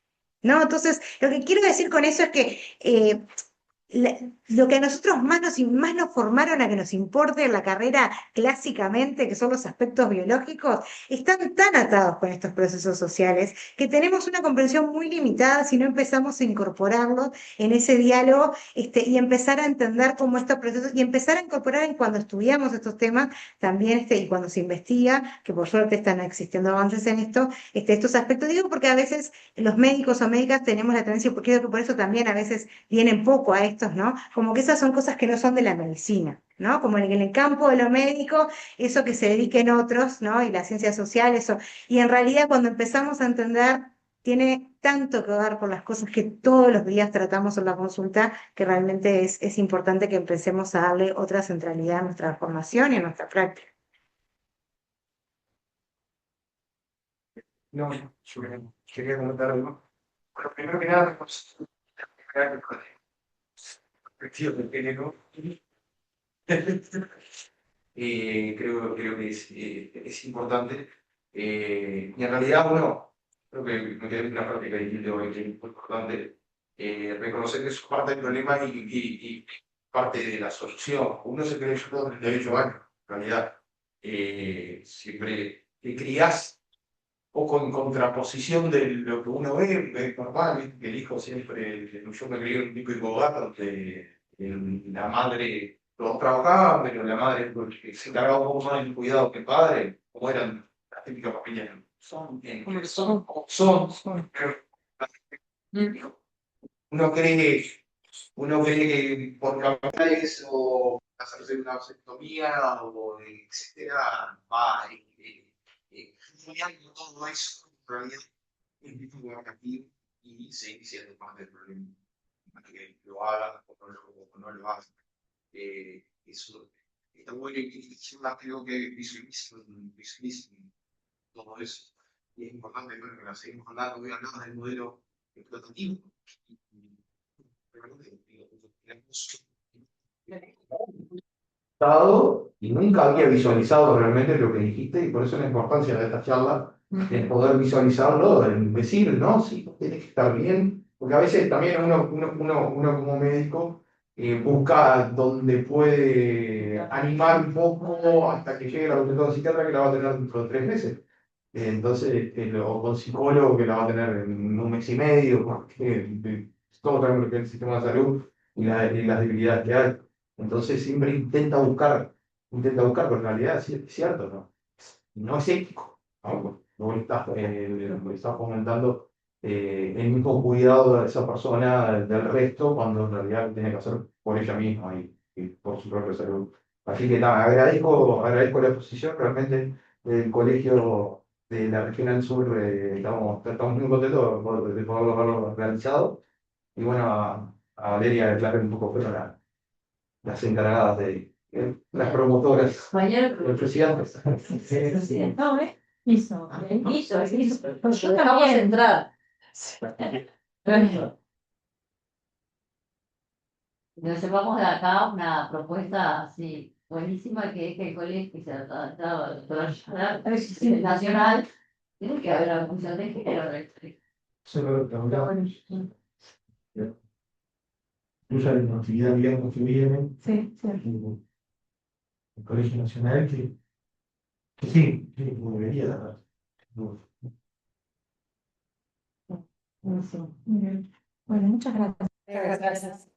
¿No? Entonces, lo que quiero decir con eso es que lo que a nosotros más nos formaron a que nos importe la carrera clásicamente, que son los aspectos biológicos, están tan atados con estos procesos sociales que tenemos una comprensión muy limitada si no empezamos a incorporarlos en ese diálogo y empezar a entender cómo estos procesos, y empezar a incorporar en cuando estudiamos estos temas también, y cuando se investiga, que por suerte están existiendo avances en esto, estos aspectos, digo, porque a veces los médicos o médicas tenemos la tendencia, porque creo que por eso también a veces vienen poco a estos, ¿no? Como que esas son cosas que no son de la medicina, ¿no? Como en el campo de lo médico, eso que se dediquen otros, ¿no? Y la ciencia social, eso. Y en realidad cuando empezamos a entender, tiene tanto que ver con las cosas que todos los días tratamos en la consulta, que realmente es importante que empecemos a darle otra centralidad a nuestra formación y a nuestra práctica. No, yo quería comentar algo. Bueno, primero que nada, perspectiva del género. Creo que es importante. Y en realidad, bueno, creo que me quedé en una práctica que dijiste hoy, que es muy importante, reconocer que es parte del problema y parte de la solución. Uno se cree yo 38 años, en realidad. Siempre te criás poco en contraposición de lo que uno ve, es normal, ¿viste? Que el hijo siempre, yo me crié en un típico hogar donde la madre, todos trabajaban, pero la madre se encargaba un poco más del cuidado que el padre, como eran las típicas familias. Son. Uno cree, uno cree que por capacidades o hacerse una vasectomía o etcétera, va estudiando todo eso, en realidad es muy negativo y seguir siendo parte del problema. Que lo hagan o no lo hagan. Eso está bueno y creo que visualicen todo eso. Y es importante ver que la seguimos hablando, voy a hablar del modelo explotativo. Y nunca había visualizado realmente lo que dijiste, y por eso la importancia de esta charla es poder visualizarlo, en decir, no, sí, tienes que estar bien, porque a veces también uno como médico busca donde puede animar un poco hasta que llegue la consulta de psiquiatra que la va a tener dentro de 3 meses. Entonces, o con psicólogo que la va a tener en un mes y medio, porque todos sabemos lo que es el sistema de salud y las debilidades que hay. Entonces siempre intenta buscar, pero en realidad es cierto, ¿no? No es ético, ¿no? No estás fomentando el mismo cuidado de esa persona del resto cuando en realidad lo tiene que hacer por ella misma y por su propia salud. Así que nada, agradezco la exposición realmente del colegio de la región del sur, estamos muy contentos de poderlo haberlo realizado. Y bueno, a Valeria, claro, un poco fueron las encargadas de las promotoras, los presidentes. No, hizo. Pues yo acabamos de entrar. Nos llevamos de acá una propuesta así buenísima que es que el colegio que se trataba de nacional tiene que haber una función de género. Usa la actividad, digamos, que viene. Sí, sí. el Colegio Nacional, que sí, sí, como debería dar. Muy bien. Bueno, muchas gracias. Gracias.